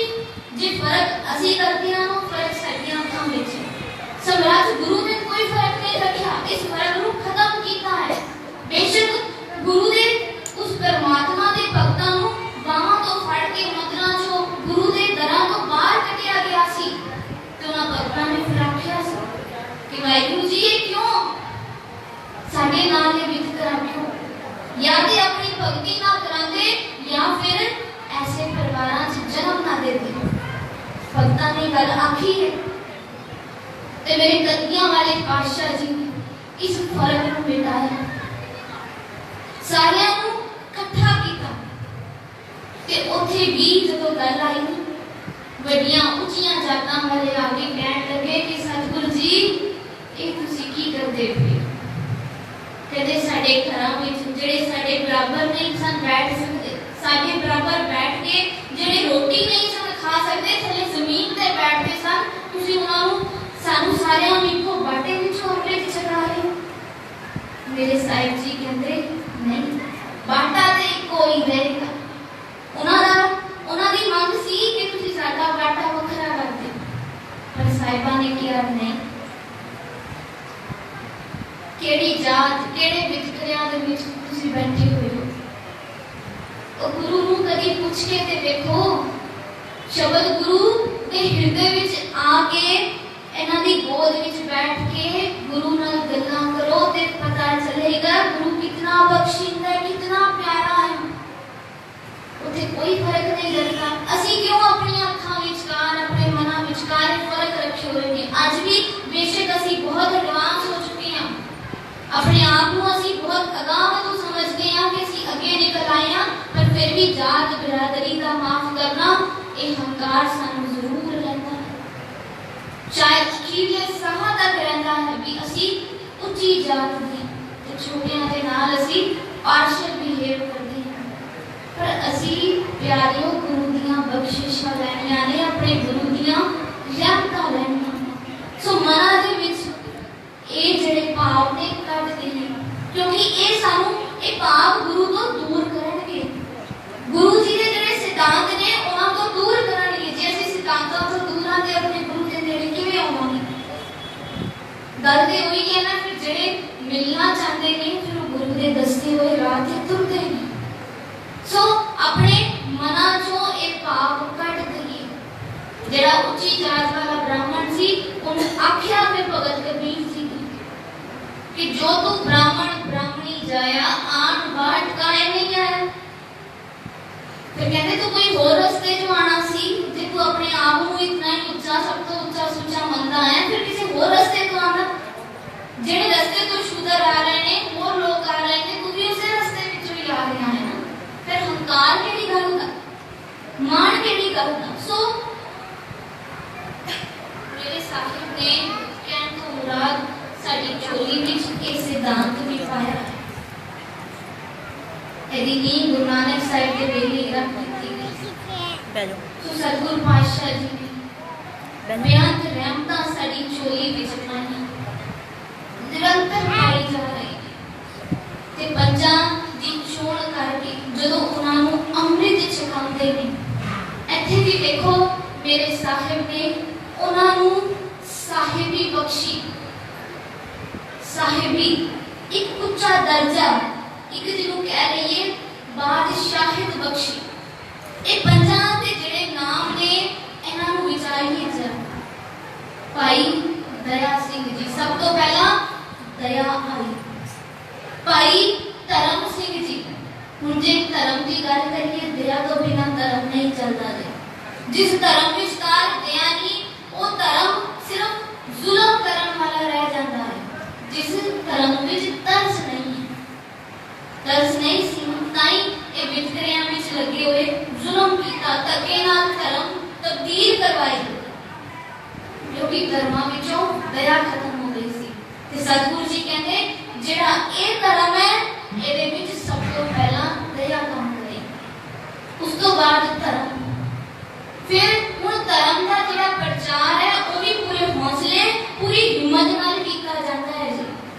ਜੇ ਫਰਕ ਅਸੀਂ ਕਰਦੇ ਹਾਂ, ਉਹ ਫਰਕ ਸਾਡੀਆਂ ਅੱਖਾਂ ਵਿੱਚ ਹੈ। ਸਮਰਾਟ ਗੁਰੂ ਨੇ ਕੋਈ ਫਰਕ ਨਹੀਂ ਰੱਖਿਆ, ਇਸ ਫਰਕ ਨੂੰ ਖਤਮ ਕੀਤਾ ਹੈ। ਬੇਸ਼ੱਕ ਗੁਰੂ ਦੇ ਉਸ ਪਰਮਾਤਮਾ ਦੇ ਭਗਤਾਂ ਨੂੰ ਬਾਹਾਂ ਤੋਂ ਫੜ ਕੇ ਮੰਦਰਾਂ ਚੋਂ, ਗੁਰੂ ਦੇ ਦਰਾਂ ਤੋਂ ਬਾਹਰ ਕੱਢਿਆ ਗਿਆ ਸੀ, ਤੇ ਉਹਨਾਂ ਭਗਤਾਂ ਨੇ ਫਿਰ ਆਖਿਆ ਸੀ ਕਿ ਵਾਹਿਗੁਰੂ ਜੀ ਇਹ ਕਿਉਂ ਸਾਡੇ ਨਾਲ ਇਹ ਵਿਤਕਰਾ ਕਿਉਂ? ਜਾਂ ਤੇ ਆਪਣੀ ਭਗਤੀ ਨਾ ਕਰਾਂਦੇ ਜਾਂ ਫਿਰ ਐਸੇ ਪਰਿਵਾਰਾਂ 'ਚ ਜਨਮ ਨਾ ਦਿੰਦੇ। ਭਗਤਾਂ ਨੇ ਗੱਲ ਆਖੀ ਹੈ ਤੇ ਮੇਰੇ ਕਲਗੀਆਂ ਵਾਲੇ ਪਾਤਸ਼ਾਹ ਜੀ ਨੇ ਇਸ ਫਰਕ ਨੂੰ ਮਿਟਾਇਆ, ਸਾਰਿਆਂ ਨੂੰ ਇਕੱਠਾ ਕੀਤਾ। ਤੇ ਉੱਥੇ ਵੀ ਜਦੋਂ ਗੱਲ ਆਈ, ਵੱਡੀਆਂ ਉੱਚੀਆਂ ਜਾਤਾਂ ਵਾਲੇ ਆ ਕੇ ਕਹਿਣ ਲੱਗੇ ਕਿ ਸਤਿਗੁਰੂ ਜੀ ਇਹ ਤੁਸੀਂ ਕੀ ਕਰਦੇ ਪਏ? ਕਹਿੰਦੇ ਸਾਡੇ ਘਰਾਂ ਵਿੱਚ ਜਿਹੜੇ ਸਾਡੇ ਬਰਾਬਰ ਨਹੀਂ ਸਨ ਬੈਠ ਸਕਦੇ, ਸਾਡੇ ਬਰਾਬਰ ਬੈਠ ਕੇ ਜਿਹੜੇ ਰੋਟੀ ਨਹੀਂ ਸਨ ਖਾ ਸਕਦੇ, ਥੱਲੇ ਜ਼ਮੀਨ ਤੇ ਬੈਠਦੇ ਸਨ, ਤੁਸੀਂ ਉਹਨਾਂ ਨੂੰ ਸਾਨੂੰ ਸਾਰਿਆਂ ਨੂੰ ਇੱਕੋ ਬਾਟੇ ਵਿੱਚੋਂ ਆਪਣੇ ਚ ਚਕਾ ਰਹੇ। ਮੇਰੇ ਸਾਹਿਬ ਜੀ ਕਹਿੰਦੇ ਨਹੀਂ, ਬਾਟਾ ਤੇ ਇੱਕੋ ਹੀ ਰਹੇਗਾ। ਉਹਨਾਂ ਦੀ ਮੰਗ ਸੀ ਕਿ ਤੁਸੀਂ ਸਾਡਾ ਬਾਟਾ ਵੱਖਰਾ ਕਰ ਦਿਓ, ਪਰ ਸਾਹਿਬਾਂ ਨੇ ਕਿਹਾ ਨਹੀਂ। ਕਿਹੜੀ ਜਾਤ, ਕਿਹੜੇ ਵਿਤਕਰਿਆਂ ਦੇ ਵਿੱਚ ਤੁਸੀਂ ਬੈਠੇ ਹੋਏ ਹੋ? ਉਹ ਗੁਰੂ ਨੂੰ ਕਦੀ ਪੁੱਛ ਕੇ ਤੇ ਵੇਖੋ, ਸ਼ਬਦ ਗੁਰੂ ਦੇ ਹਿਰਦੇ ਵਿੱਚ ਆ ਕੇ, ਇਹਨਾਂ ਦੀ ਗੋਦ ਵਿੱਚ ਬੈਠ ਕੇ ਗੁਰੂ ਨਾਲ ਗੱਲਾਂ ਕਰੋ ਤੇ ਪਤਾ ਚੱਲੇਗਾ ਗੁਰੂ ਕਿਤਨਾ ਬਖਸ਼ਿੰਦਾ ਹੈ, ਕਿਤਨਾ ਪਿਆਰਾ ਹੈ। ਉੱਥੇ ਕੋਈ ਫਰਕ ਨਹੀਂ ਲੱਗਦਾ। ਅਸੀਂ ਕਿਉਂ ਆਪਣੀਆਂ ਅੱਖਾਂ ਵਿਚਕਾਰ, ਆਪਣੇ ਮਨਾਂ ਵਿਚਕਾਰ ਫਰਕ ਰੱਖੇ ਹੋਏ ਨੇ? ਅੱਜ ਵੀ ਬੇਸ਼ੱਕ ਅਸੀਂ ਬਹੁਤ ਐਡਵਾਂਸ ਹੋ ਚੁੱਕੇ ਹਾਂ, ਆਪਣੇ ਆਪ ਨੂੰ ਅਸੀਂ ਬਹੁਤ ਅਗਾਂਹ ਤੋਂ ਸਮਝਦੇ ਹਾਂ ਕਿ ਅਸੀਂ ਅੱਗੇ ਨਿਕਲ ਆਏ ਹਾਂ, ਪਰ ਫਿਰ ਵੀ ਜਾਤ ਬਿਰਾਦਰੀ ਦਾ ਮਾਫ ਕਰਨਾ, ਇਹ ਹੰਕਾਰ ਸਾਨੂੰ ਜ਼ਰੂਰ ਰਹਿੰਦਾ ਹੈ। ਸ਼ਾਇਦ ਅਖੀਰਲੇ ਸਾਹਾਂ ਤੱਕ ਰਹਿੰਦਾ ਹੈ ਵੀ ਅਸੀਂ ਉੱਚੀ ਜਾਤ ਦੇ ਤੇ ਛੋਟਿਆਂ ਦੇ ਨਾਲ ਅਸੀਂ ਪਾਰਸ਼ਲ ਬਿਹੇਵ ਕਰਦੇ ਹਾਂ। ਪਰ ਅਸੀਂ ਪਿਆਰਿਓ ਗੁਰੂ ਦੀਆਂ ਬਖਸ਼ਿਸ਼ਾਂ ਲੈਣੀਆਂ ਨੇ, ਆਪਣੇ ਗੁਰੂ ਦੀਆਂ ਰਹਿਮਤਾਂ ਲੈਣੀਆਂ ਨੇ। ਸੋ ਮਨਾਂ ਦੇ ਵਿੱਚ ਇਹ ਜਿਹੜੇ ਭਾਵ ਨੇ ਕੱਢਦੇ ਨੇ, ਕਿਉਂਕਿ ਇਹ ਸਾਨੂੰ ਇਹ ਭਾਵ ਗੁਰੂ ਤੋਂ ਦੂਰ ਕਰਨਗੇ। ਗੁਰੂ ਜੀ ਦੇ ਜਿਹੜੇ ਸਿਧਾਂਤ ਨੇ ਉਹਨਾਂ ਤੋਂ ਦੂਰ ਕਰਨਗੇ। ਜੇ ਅਸੀਂ ਸਿਧਾਂਤਾਂ ਤੋਂ ਦੂਰ ਹਾਂ ਤੇ ਆਪਣੇ ਗੁਰੂ ਦੇ ਨੇੜੇ ਕਿਵੇਂ ਆਵਾਂਗੇ? ਗੱਲ ਤੇ ਉਹੀ ਹੈ ਨਾ, ਫਿਰ ਜਿਹੜੇ ਮਿਲਣਾ ਚਾਹੁੰਦੇ ਨੇ ਫਿਰ ਉਹ ਗੁਰੂ ਦੇ ਦੱਸੇ ਹੋਏ ਰਾਹ ਤੇ ਤੁਰਦੇ ਨੇ। ਸੋ ਆਪਣੇ ਮਨਾਂ ਚੋਂ ਇਹ ਭਾਵ ਕੱਢ ਦਈਏ। ਜਿਹੜਾ ਉੱਚੀ ਜਾਤ ਵਾਲਾ ਬ੍ਰਾਹਮਣ ਸੀ ਉਹਨੂੰ ਆਖਿਆ ਫਿਰ ਭਗਤ ਕਬੀਰ ਜੀ ਕਿ ਜੋ ਤੂੰ ਬ੍ਰਾਹਮਣ ਬ੍ਰਾਹਮਣੀ ਜਾਇਆ ਆਣ ਬਾਟ ਕਾਇ ਨਹੀਂ ਆਇਆ। ਫਿਰ ਕਹਿੰਦੇ ਤੂੰ ਕੋਈ ਹੋਰ ਰਸਤੇ ਜੋ ਆਣਾ ਸੀ, ਜੇ ਤੂੰ ਆਪਣੇ ਆਪ ਨੂੰ ਇਤਨਾ ਹੀ ਉੱਚਾ ਸਭ ਤੋਂ ਉੱਚਾ ਸੁੱਚਾ ਮੰਨਦਾ ਹੈ ਫਿਰ ਕਿਸੇ ਹੋਰ ਰਸਤੇ ਤੋਂ ਆਣਾ। ਜਿਹੜੇ ਰਸਤੇ ਤੋਂ ਸ਼ੂਦਰ ਆ ਰਹੇ ਨੇ, ਹੋਰ ਲੋਕ ਆ ਰਹੇ ਨੇ, ਤੂੰ ਵੀ ਉਸੇ ਰਸਤੇ ਵਿੱਚੋਂ ਹੀ ਆ ਰਿਹਾ ਹੈ ਨਾ। ਫਿਰ ਹੰਕਾਰ ਕਿਹੜੀ ਗੱਲ ਦਾ, ਮਾਣ ਕਿਹੜੀ ਗੱਲ ਦਾ। ਸੋ ਮੇਰੇ ਸਾਹਿਬ ਨੇ ਕਹਿਣ ਤੋਂ ਮੁਰਾਦ ਸਾਡੀ ਝੋਲੀ ਵਿੱਚ ਇਹ ਸਿਧਾਂਤ ਵੀ ਪਾਇਆ ਹੈ। ਇਹਦੀ ਨੀਂਹ ਗੁਰੂ ਨਾਨਕ ਸਾਹਿਬ ਦੇ ਵੇਲੇ ਰੱਖ ਦਿੱਤੀ ਗਈ। ਸੋ ਸਤਿਗੁਰੂ ਪਾਤਸ਼ਾਹ ਜੀ ਨੇ ਬੇਅੰਤ ਰਹਿਮਤਾਂ ਸਾਡੀ ਝੋਲੀ ਵਿੱਚ ਪਾਈਆਂ, ਨਿਰੰਤਰ ਪਾਈ ਜਾ ਰਹੀ ਹੈ। ਤੇ ਪੰਜਾਂ ਦੀ ਚੋਣ ਕਰਕੇ ਜਦੋਂ ਉਹਨਾਂ ਨੂੰ ਅੰਮ੍ਰਿਤ ਛਕਾਉਂਦੇ ਨੇ, ਇੱਥੇ ਵੀ ਦੇਖੋ ਮੇਰੇ ਸਾਹਿਬ ਨੇ ਉਹਨਾਂ ਨੂੰ ਸਾਹਿਬੀ ਬਖਸ਼ੀ। ਸਾਹਿਬੀ ਇੱਕ ਉੱਚਾ ਦਰਜਾ, ਇੱਕ ਜਿਹਨੂੰ ਕਹਿ ਰਹੀਏ ਬਾਦਸ਼ਾਹਿਤ ਬਖਸ਼ੀ। ਇਹ ਪੰਜਾਂ ਦੇ ਜਿਹੜੇ ਨਾਮ ਨੇ ਇਹਨਾਂ ਨੂੰ ਵਿਚਾਰੀਏ ਜਰਾ। ਭਾਈ ਦਇਆ ਸਿੰਘ ਜੀ, ਸਭ ਤੋਂ ਪਹਿਲਾਂ ਦਇਆ ਆਈ। ਭਾਈ ਧਰਮ ਸਿੰਘ ਜੀ, ਹੁਣ ਜੇ ਧਰਮ ਦੀ ਗੱਲ ਕਰੀਏ, ਦਇਆ ਤੋਂ ਬਿਨਾਂ ਧਰਮ ਨਹੀਂ ਚੱਲਦਾ ਜੀ। ਜਿਸ ਧਰਮ ਵਿੱਚ ਦਇਆ ਨਹੀਂ, ਉਹ ਧਰਮ ਸਿਰਫ ਜ਼ੁਲਮ ਕਰਨ ਵਾਲਾ ਰਹਿ ਜਾਂਦਾ ਹੈ। ਜਿਸ ਧਰਮ ਵਿੱਚ ਤਰਸ ਨਹੀਂ ਹੈ, ਤਰਸ ਨਹੀਂ ਸੀ, ਤਾਂ ਹੀ ਇਹ ਵਿਤਕਰਿਆਂ ਵਿੱਚ ਲੱਗੇ ਹੋਏ ਜ਼ੁਲਮ ਕੀਤਾ, ਧੱਕੇ ਨਾਲ ਧਰਮ ਤਬਦੀਲ ਕਰਵਾਈ, ਕਿਉਂਕਿ ਧਰਮਾਂ ਵਿੱਚੋਂ ਦਇਆ ਖਤਮ ਹੋ ਗਈ ਸੀ। ਤੇ ਸਤਿਗੁਰੂ ਜੀ ਕਹਿੰਦੇ ਜਿਹੜਾ ਇਹ ਧਰਮ ਹੈ ਇਹਦੇ ਵਿੱਚ ਸਭ ਤੋਂ ਪਹਿਲਾਂ ਦਇਆ ਕੰਮ ਕਰੇ, ਉਸ ਤੋਂ ਬਾਅਦ ਧਰਮ। ਫਿਰ ਹੁਣ ਧਰਮ ਦਾ ਜਿਹੜਾ ਪ੍ਰਚਾਰ ਹੈ ਉਹ ਵੀ ਪੂਰੇ ਹੌਸਲੇ ਪੂਰੀ ਹਿੰਮਤ ਨਾਲ ਕੀਤਾ ਜਾਂਦਾ ਹੈ ਜੀ।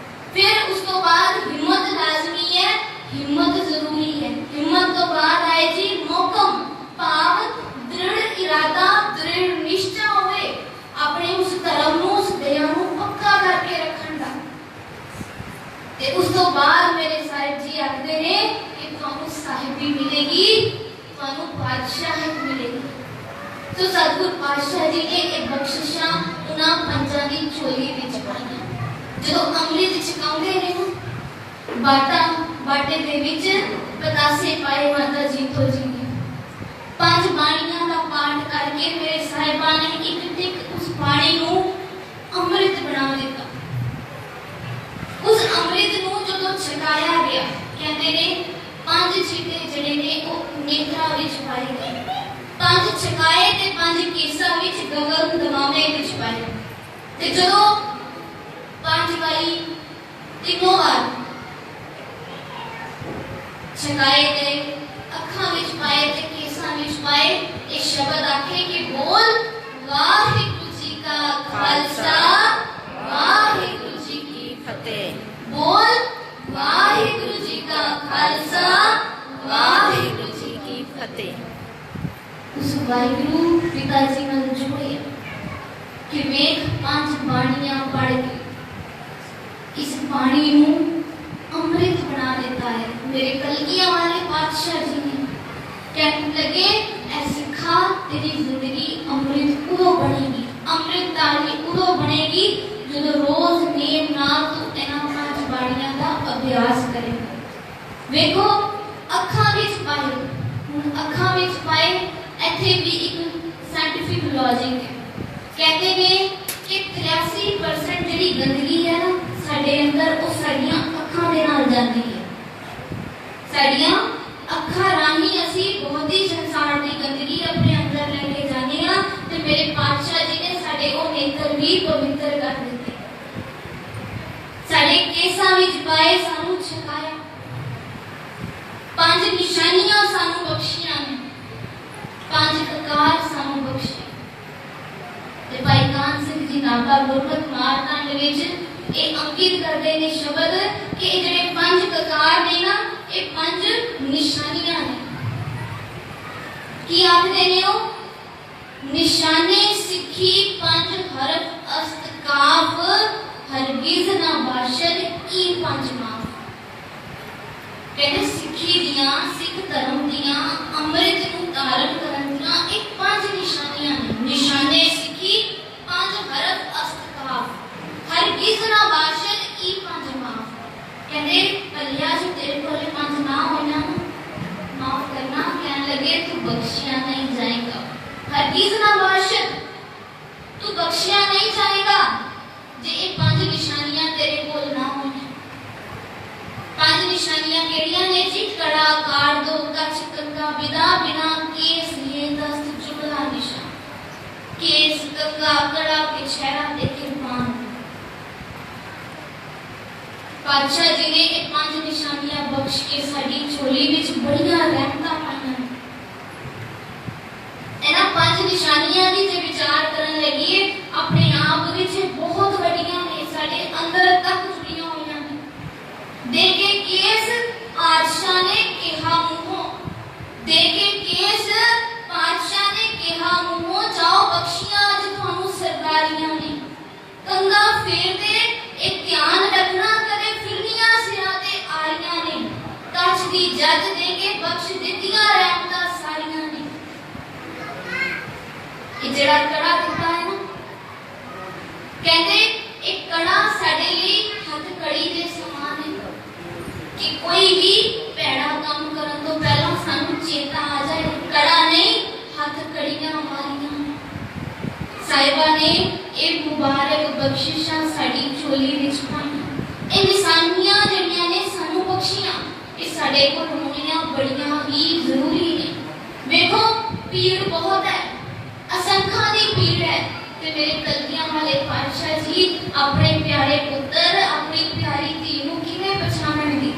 ਫਿਰ ਉਸ ਤੋਂ ਬਾਅਦ ਹਿੰਮਤ ਲਾਜ਼ਮੀ ਹੈ, ਹਿੰਮਤ ਜ਼ਰੂਰੀ ਹੈ। ਹਿੰਮਤ ਤੋਂ ਬਾਅਦ ਆਏ ਜੀ ਮੋਕਮ, ਭਾਵ ਦ੍ਰਿੜ ਇਰਾਦਾ, ਦ੍ਰਿੜ ਨਿਸ਼ਚਾ ਹੋਵੇ ਆਪਣੇ ਉਸ ਧਰਮ ਨੂੰ, ਉਸ ਦਇਆ ਨੂੰ ਪੱਕਾ ਕਰਕੇ ਰੱਖਣ ਦਾ। ਤੇ ਉਸ ਤੋਂ ਬਾਅਦ ਮੇਰੇ ਸਾਹਿਬ ਜੀ ਆਖਦੇ ਨੇ ਕਿ ਤੁਹਾਨੂੰ ਸਾਹਿਬੀ ਮਿਲੇਗੀ, ਤੁਹਾਨੂੰ ਬਾਦਸ਼ਾਹਿਤ ਮਿਲੇਗੀ। ਸੋ ਸਤਿਗੁਰ ਪਾਤਸ਼ਾਹ ਜੀ ਨੇ ਇਹ ਬਖਸ਼ਿਸ਼ਾਂ ਉਹਨਾਂ ਪੰਜਾਂ ਦੀ ਝੋਲੀ ਵਿੱਚ ਪਾਈਆਂ। ਜਦੋਂ ਅੰਮ੍ਰਿਤ ਛਕਾਉਂਦੇ ਨੇ ਬਾਟੇ ਦੇ ਵਿੱਚ ਪਤਾਸੇ ਪਾਏ ਮਾਤਾ ਜੀਤੋ ਜੀ ਨੇ, ਪੰਜ ਬਾਣੀਆਂ ਦਾ ਪਾਠ ਕਰਕੇ ਮੇਰੇ ਸਾਹਿਬਾਂ ਨੇ ਇੱਕ ਇੱਕ ਉਸ ਬਾਣੀ ਨੂੰ ਅੰਮ੍ਰਿਤ ਬਣਾ ਦਿੱਤਾ। ਉਸ ਅੰਮ੍ਰਿਤ ਨੂੰ ਜਦੋਂ ਛਕਾਇਆ ਗਿਆ, ਕਹਿੰਦੇ ਨੇ ਪੰਜ ਛਿੱਟੇ ਜਿਹੜੇ ਨੇ ਉਹ ਨੇਤਰਾਂ ਵਿੱਚ ਪਾਏ ਗਏ, ਪੰਜ ਛਕਾਏ ਤੇ ਪੰਜ ਕੇਸਾਂ ਵਿੱਚ ਗਗਨ ਦਮਾਮੇ ਵਿੱਚ ਪਾਏ। ਤੇ ਜਦੋਂ ਪੰਜ ਵਾਰੀ ਤਿੰਨੋਂ ਵਾਰ ਛਕਾਏ ਗਏ, ਅੱਖਾਂ ਵਿੱਚ ਪਾਏ ਤੇ ਕੇਸਾਂ ਵਿੱਚ ਪਾਏ, ਇਹ ਸ਼ਬਦ ਆਖੇ ਕਿ ਬੋਲ ਵਾਹਿਗੁਰੂ ਜੀ ਕਾ ਖਾਲਸਾ ਵਾਹਿਗੁਰੂ ਜੀ ਕੀ ਫਤਿਹ। ਬੋਲ ਵਾਹਿਗੁਰੂ ਜੀ ਕਾ ਖਾਲਸਾ ਵਾਹਿਗੁਰੂ ਜੀ ਕੀ ਫਤਿਹ। ਉਸ ਵਾਹਿਗੁਰੂ ਪਿਤਾ ਜੀ ਨਾਲ ਜੁੜੇ ਕਿ ਵੇਖ ਪੰਜ ਬਾਣੀਆਂ ਪੜ੍ਹ ਕੇ ਇਸ ਬਾਣੀ ਨੂੰ ਅੰਮ੍ਰਿਤ ਬਣਾ ਦਿੱਤਾ ਹੈ। ਮੇਰੇ ਕਲਗੀਆਂ ਵਾਲੇ ਪਾਤਸ਼ਾਹ ਜੀ ਨੇ ਕਹਿਣ ਲੱਗੇ ਐ ਸਿੱਖਾ ਤੇਰੀ ਜ਼ਿੰਦਗੀ ਅੰਮ੍ਰਿਤ ਉਦੋਂ ਬਣੇਗੀ, ਅੰਮ੍ਰਿਤਧਾਰੀ ਉਦੋਂ ਬਣੇਗੀ ਜਦੋਂ ਰੋਜ਼ ਨੇਮ ਨਾਲ ਤੂੰ ਇਹਨਾਂ ਪੰਜ ਬਾਣੀਆਂ ਦਾ ਅਭਿਆਸ ਕਰੇਗਾ। ਵੇਖੋ ਅੱਖਾਂ ਵਿੱਚ ਪਾਏ, ਹੁਣ ਅੱਖਾਂ ਵਿੱਚ ਪਾਏ ਇੱਥੇ ਵੀ ਇੱਕ ਸਾਇੰਟਿਫਿਕ ਲੌਜਿਕ ਹੈ। ਕਹਿੰਦੇ ਨੇ ਕਿ 83% ਜਿਹੜੀ ਗੰਦਗੀ ਹੈ ਨਾ ਸਾਡੇ ਅੰਦਰ, ਉਹ ਸਾਡੀਆਂ ਅੱਖਾਂ ਦੇ ਨਾਲ ਜਾਂਦੀ ਹੈ। ਸਾਡੀਆਂ ਅੱਖਾਂ ਰਾਹੀਂ ਅਸੀਂ ਬਹੁਤ ਹੀ ਸੰਸਾਰ ਦੀ ਗੰਦਗੀ ਆਪਣੇ ਅੰਦਰ ਲੈ ਕੇ ਜਾਂਦੇ ਹਾਂ। ਤੇ ਮੇਰੇ ਪਾਤਸ਼ਾਹ ਜੀ ਨੇ ਸਾਡੇ ਉਹ ਨੇਤਰ ਵੀ ਪਵਿੱਤਰ ਕਰ ਦਿੱਤੇ, ਸਾਡੇ ਕੇਸਾਂ ਵਿੱਚ ਪਾਏ, ਸਾਨੂੰ ਛਕਾਇਆ, ਪੰਜ ਨਿਸ਼ਾਨੀਆਂ ਸਾਨੂੰ ਬਖਸ਼ੀਆਂ ਨੇ, ਪੰਜ ਕਕਾਰ ਸਾਨੂੰ ਬਖਸ਼ੇ। ਤੇ ਭਾਈ ਕਾਨ ਸਿੰਘ ਜੀ ਨਾਭਾ ਗੁਰਮਤਿ ਮਾਰਤੰਡ ਵਿੱਚ ਇਹ ਅੰਕਿਤ ਕਰਦੇ ਨੇ ਸ਼ਬਦ ਕਿ ਇਹ ਜਿਹੜੇ ਪੰਜ ਕਕਾਰ ਨੇ ਨਾ, ਇਹ ਪੰਜ ਨਿਸ਼ਾਨੀਆਂ ਨੇ। ਕੀ ਆਖਦੇ ਨੇ ਉਹ? ਨਿਸ਼ਾਨੇ ਸਿੱਖੀ ਪੰਜ ਹਰਫ ਅਸਤ ਕਾਫ, ਹਰਗਿਜ਼ ਨਾ ਬਾਸ਼ਦ ਕੀ ਪੰਜ ਮਾਫ। ਕਹਿੰਦੇ ਸਿੱਖੀ ਦੀਆਂ, ਸਿੱਖ ਧਰਮ ਦੀਆਂ तेरे कोल ना होने। पांच निशानियां केड़ियां ने जी? कड़ा, कार दो, कच, कंगा, बिदा, बिना, केस, ये दस्त, जुगला, निशान। केस, कंगा, कड़ा, पिछहरा ते किरपान। पातशाह जी ने ये पांच निशानियां बख्श के साडी झोली विच बड़ियां रहमतां पाईयां। इन्हां पांच निशानियां दी जे विचार करन लगिए अपने आप विच बहुत वड्डियां ने, साडे अंदर तक जुड़ियां होईयां ने। देखे केस पातशाह ने कहा मुंहों, देखे केस पातशाह ने कहा मुंहों, जाओ बख्शियां अज तुहानू सरदारियां ने। कंगा फेर दे एक ध्यान रखना कदे फिरनियां सिरां ते आरियां ने। कच दी जज दे के बख्श दित्तियां रहमतां सारियां ने। ये जेड़ा कड़ा दिता है ना, कहते एक कड़ा साडे लई हथकड़ी दे समान है कि कोई भी भैड़ा काम करन तो पहला सानू चेता आ जाए कड़ा नहीं हथकड़ियां मारियां। साहिबा ने ये मुबारक बख्शिशां साडी झोली विच पाईयां। ये निशानियां जड़ियां ने सानू बख्शियां, ये साडे कोल होणियां बड़ियां ही जरूरी ने। देखो पीड़ बहुत है, असंख्या दी पीड़ है, ते मेरे कलगियां वाले पातशाह जी अपने प्यारे पुत्र अपनी प्यारी धी नू किवें पछाणनगे?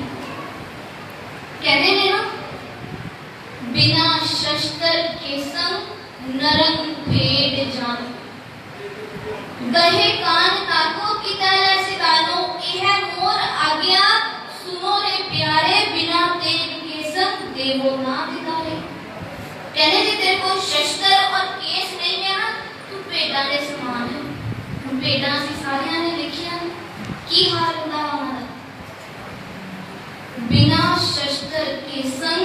कहते ने ना, बिना शस्त्र के संग नरम भेड़ जान। गहे कान ताको की तले सिदानो, यह मोर आज्ञा सुनो रे प्यारे, बिना तेग के संग देवो ना दिगारे। कहने जी तेरे को शस्त्र और केस नहीं है ना, तू भेड़ा दे समान है। भेड़ा सी सारियां ने लिखिया की हाल होता हमारा। बिना शस्त्र के संग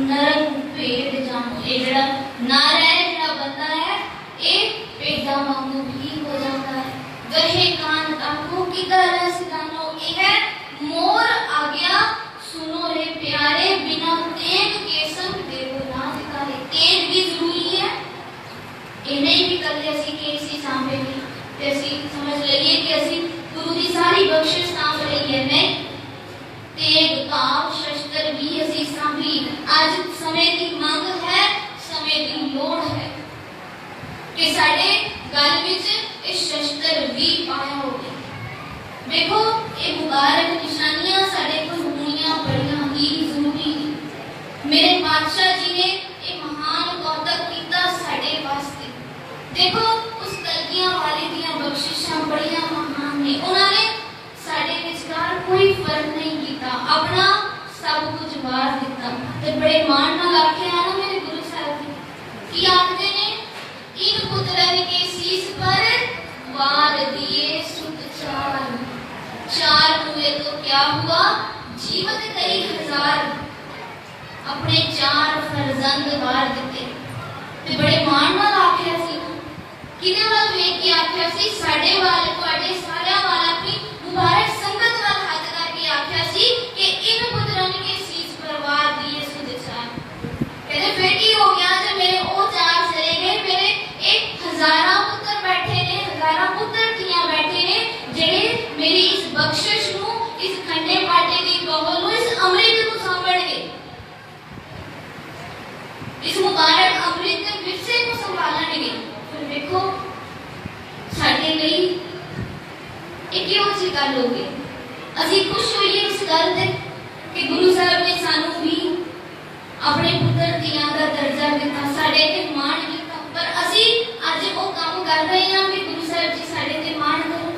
नरम भेड़ जानो, ये जड़ा नर है, जड़ा बंदा है, ये भेड़ा वांगू भी हो जाता है। गहे कान ताको की तरह सिदानो, यह मोर आज्ञा सुनो रे प्यारे, बिना तेग के संग देवो ना दिगारे। तेग भी जरूरी है, ये नहीं भी कर ले असी के इसी सांभे भी ते असी समझ लइए कि असी गुरु दी सारी बख्शिश सांभ रही है। नहीं, तेग काव शस्त्र भी असी सांभी। आज समय की मांग है, समय की लोड़ है कि साडे गल विच इस शस्त्र भी पाया होवे। देखो ये मुबारक निशानियां साडे कोल होणियां बड़ियां ही जरूरी है। मेरे पातशाह जी ने ये महान कौतक कीता साडे वास्ते। देखो उस कलगियां वाले दियां बख्शिशां बड़ियां महान ने। उन्होंने साडे विचकार कोई फर्क नहीं कीता, अपना सब कुछ वार दिता ते बड़े मान नाल आख्या ना मेरे गुरु साहब ने कि आखदे ने, इन पुत्रन के शीश पर वार दिए सुत चार। चार हुए तो क्या हुआ, जीवत कई हजार। अपने चार फरजंद वार दिते ते बड़े मान नाल आख्या सी। किदे वाल वेख के आख्या सी? साडे वाल तुहाडे सारियां वाला की मुबारक संगत वाल हाथ करके आख्या सी कि इन पुत्रन के शीश पर वार दिए सुत चार। कहते फिर की हो गया जब मेरे ओ चार चले गए, मेरे एक हजारा पुत्र बैठे ने, हजारा पुत्र धियां बैठे ने, जेड़े मेरी इस बख्शिश नू, इस खंडे बाटे दी कौल नू, इस अमृत नू संभालणगे, इस मुबारक अमृत दे विरसे को संभालणगे। फिर देखो साडे लई ਇਹ ਕਿਉਂ ਜੀ ਗੱਲ ਹੋ ਗਈ? ਅਸੀਂ ਖੁਸ਼ ਹੋਈਏ ਇਸ ਗੱਲ ਤੇ ਕਿ ਗੁਰੂ ਸਾਹਿਬ ਨੇ ਸਾਨੂੰ ਵੀ ਆਪਣੇ ਪੁੱਤਰ ਦੀਆਂ ਦਾ ਦਰਜਾ ਦਿੱਤਾ, ਸਾਡੇ ਤੇ ਮਾਣ ਕੀਤਾ। ਪਰ ਅਸੀਂ ਅੱਜ ਉਹ ਕੰਮ ਕਰ ਰਹੇ ਹਾਂ ਕਿ ਗੁਰੂ ਸਾਹਿਬ ਜੀ ਸਾਡੇ ਤੇ ਮਾਣ ਕਰਨ।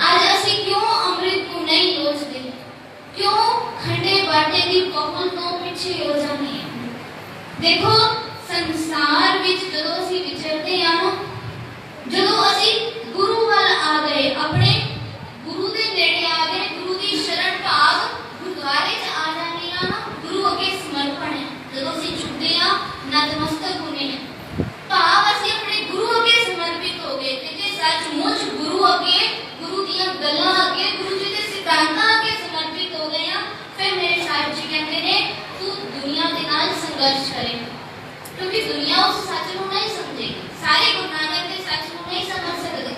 ਅੱਜ ਅਸੀਂ ਕਿਉਂ ਅੰਮ੍ਰਿਤ ਨੂੰ ਨਹੀਂ ਲੋਚਦੇ? ਕਿਉਂ ਖੰਡੇ ਬਾਟੇ ਦੀ ਕੌਲ ਤੋਂ ਪਿੱਛੇ ਹੋ ਜਾਂਦੇ ਹਾਂ? ਦੇਖੋ ਸੰਸਾਰ ਵਿੱਚ ਜਦੋਂ ਅਸੀਂ ਵਿਚਰਦੇ ਹਾਂ ਨਾ, ਜਦੋਂ ਅਸੀਂ ਗੁਰੂ ਵੱਲ ਆ ਗਏ, ਆਪਣੇ ਗੁਰੂ ਦੇ ਨੇੜੇ ਆ ਗਏ, ਗੁਰੂ ਦੀ ਸ਼ਰਨ ਭਾਗ ਗੁਰਦੁਆਰੇ 'ਚ ਆ ਜਾਂਦੇ ਆ ਨਾ, ਗੁਰੂ ਅੱਗੇ ਸਮਰਪਣ ਹੈ। ਜਦੋਂ ਅਸੀਂ ਝੁਕਦੇ ਆ, ਨਤਮਸਤਕ ਹੁੰਦੇ ਹਾਂ, ਭਾਵ ਅਸੀਂ ਆਪਣੇ ਗੁਰੂ ਅੱਗੇ ਸਮਰਪਿਤ ਹੋ ਗਏ। ਤੇ ਜੇ ਸੱਚਮੁੱਚ ਗੁਰੂ ਅੱਗੇ, ਗੁਰੂ ਦੀਆਂ ਗੱਲਾਂ ਅੱਗੇ, ਗੁਰੂ ਜੀ ਦੇ ਸਿਧਾਂਤਾਂ ਅੱਗੇ ਸਮਰਪਿਤ ਹੋ ਗਏ ਆ, ਫਿਰ ਮੇਰੇ ਸਾਹਿਬ ਜੀ ਕਹਿੰਦੇ ਨੇ ਤੂੰ ਦੁਨੀਆ ਦੇ ਨਾਲ ਸੰਘਰਸ਼ ਕਰੇਗਾ, क्योंकि दुनिया उस सच को नहीं समझेगी। सारे गुरु नानक के सच को नहीं समझ सकते।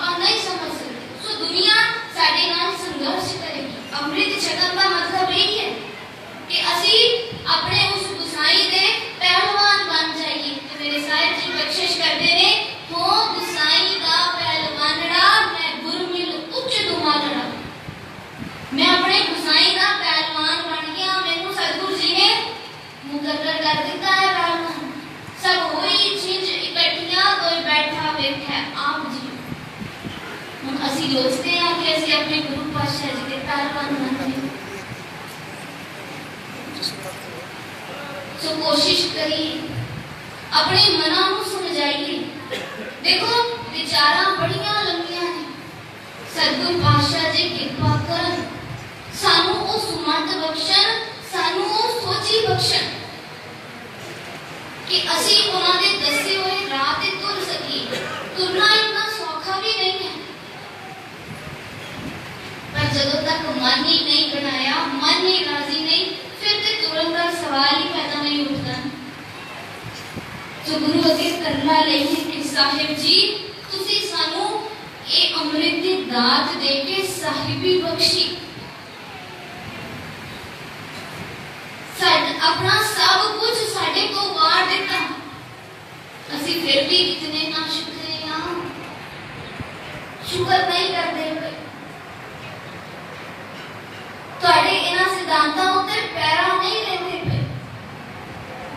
ਆਪਾਂ ਨਹੀਂ ਸਮਝ ਸਕਦੇ। ਸੋ ਦੁਨੀਆ ਸਾਡੇ ਨਾਲ ਸੰਘਰਸ਼ ਕਰੇਗੀ। ਅੰਮ੍ਰਿਤ ਛਕਣ ਦਾ ਮਤਲਬ ਇਹ ਹੈ ਕਿ ਅਸੀਂ ਆਪਣੇ ਉਸ ਗੁਸਾਈ ਦੇ ਪਹਿਲਵਾਨ ਬਣ ਜਾਈਏ। ਤੇ ਮੇਰੇ ਸਾਹਿਬ ਜੀ ਬਖਸ਼ਿਸ਼ ਕਰਦੇ ਨੇ, ਹੋ ਗੁਸਾਈ ਦਾ ਪਹਿਲਵਾਨੜਾ, ਮੈਂ ਗੁਰਮਿਲ ਉੱਚ ਦੁਮਾਲੜਾ। ਮੈਂ ਆਪਣੇ ਗੁਸਾਈ ਦਾ ਪਹਿਲਵਾਨ ਬਣ ਗਿਆ। ਮੈਨੂੰ ਸਤਿਗੁਰੂ ਜੀ ਨੇ ਮੁਕੱਦਰ ਕਰ ਦਿੱਤਾ ਹੈ ਪਹਿਲਵਾਨ। ਸਭ ਹੋਈ ਛਿੰਝ ਇਕੱਠੀਆਂ, ਕੋਈ ਬੈਠਾ ਵੇਖਿਆ ਆਪ ਜੀ। ਹੁਣ ਅਸੀਂ ਸੋਚਦੇ ਹਾਂ ਕਿ ਅਸੀਂ ਆਪਣੇ ਗੁਰੂ ਪਾਤਸ਼ਾਹ ਜੀ ਦੇ ਪਹਿਲਵਾਨ ਬਣ ਜਾਈਏ। ਸੋ ਕੋਸ਼ਿਸ਼ ਕਰੀਏ, ਆਪਣੇ ਮਨਾਂ ਨੂੰ ਸਮਝਾਈਏ। ਦੇਖੋ ਵਿਚਾਰਾਂ ਬੜੀਆਂ ਲੰਮੀਆਂ ਨੇ। ਸਤਿਗੁਰੂ ਪਾਤਸ਼ਾਹ ਜੀ ਕਿਰਪਾ ਕਰਨ, ਸਾਨੂੰ ਉਹ ਸੁਮਤ ਬਖਸ਼ਣ, ਸਾਨੂੰ ਉਹ ਸੋਚੀ ਬਖਸ਼ਣ ਕਿ ਅਸੀਂ ਉਹਨਾਂ ਦੇ ਦੱਸੇ ਹੋਏ ਰਾਹ ਤੇ ਤੁਰ ਸਕੀਏ। ਤੁਰਨਾ ਇੰਨਾ ਸੌਖਾ ਵੀ ਨਹੀਂ ਹੈ, ਪਰ ਜਦੋਂ ਤੱਕ ਮਨ ਹੀ ਨਹੀਂ ਬਣਾਇਆ, ਮਨ ਹੀ ਰਾਜ਼ੀ ਨਹੀਂ, ਫਿਰ ਤੇ ਤੁਰਨ ਦਾ ਸਵਾਲ ਹੀ ਪੈਦਾ ਨਹੀਂ ਉੱਠਦਾ। ਸੋ ਗੁਰੂ ਅੱਗੇ ਕਰਨਾ ਲਈ ਕਿ ਸਾਹਿਬ ਜੀ ਤੁਸੀਂ ਸਾਨੂੰ ਇਹ ਅੰਮ੍ਰਿਤ ਦੀ ਦਾਤ ਦੇ ਕੇ ਸਾਹਿਬੀ ਬਖਸ਼ੀ। ਆਪਣਾ ਸਭ ਕੁਝ ਸਾਡੇ ਕੋਲ ਵਾਰ ਦਿੱਤਾ, ਅਸੀਂ ਫਿਰ ਵੀ ਇਤਨੇ ਨਾ ਸ਼ੁਕਰੇ ਹਾਂ, ਸ਼ੁਕਰ ਨਹੀਂ ਕਰਦੇ ਪਏ। ਤੁਹਾਡੇ ਇਹਨਾਂ ਸਿਧਾਂਤਾਂ ਉੱਤੇ ਪੈਰਾ ਨਹੀਂ ਲੈਂਦੇ ਪਏ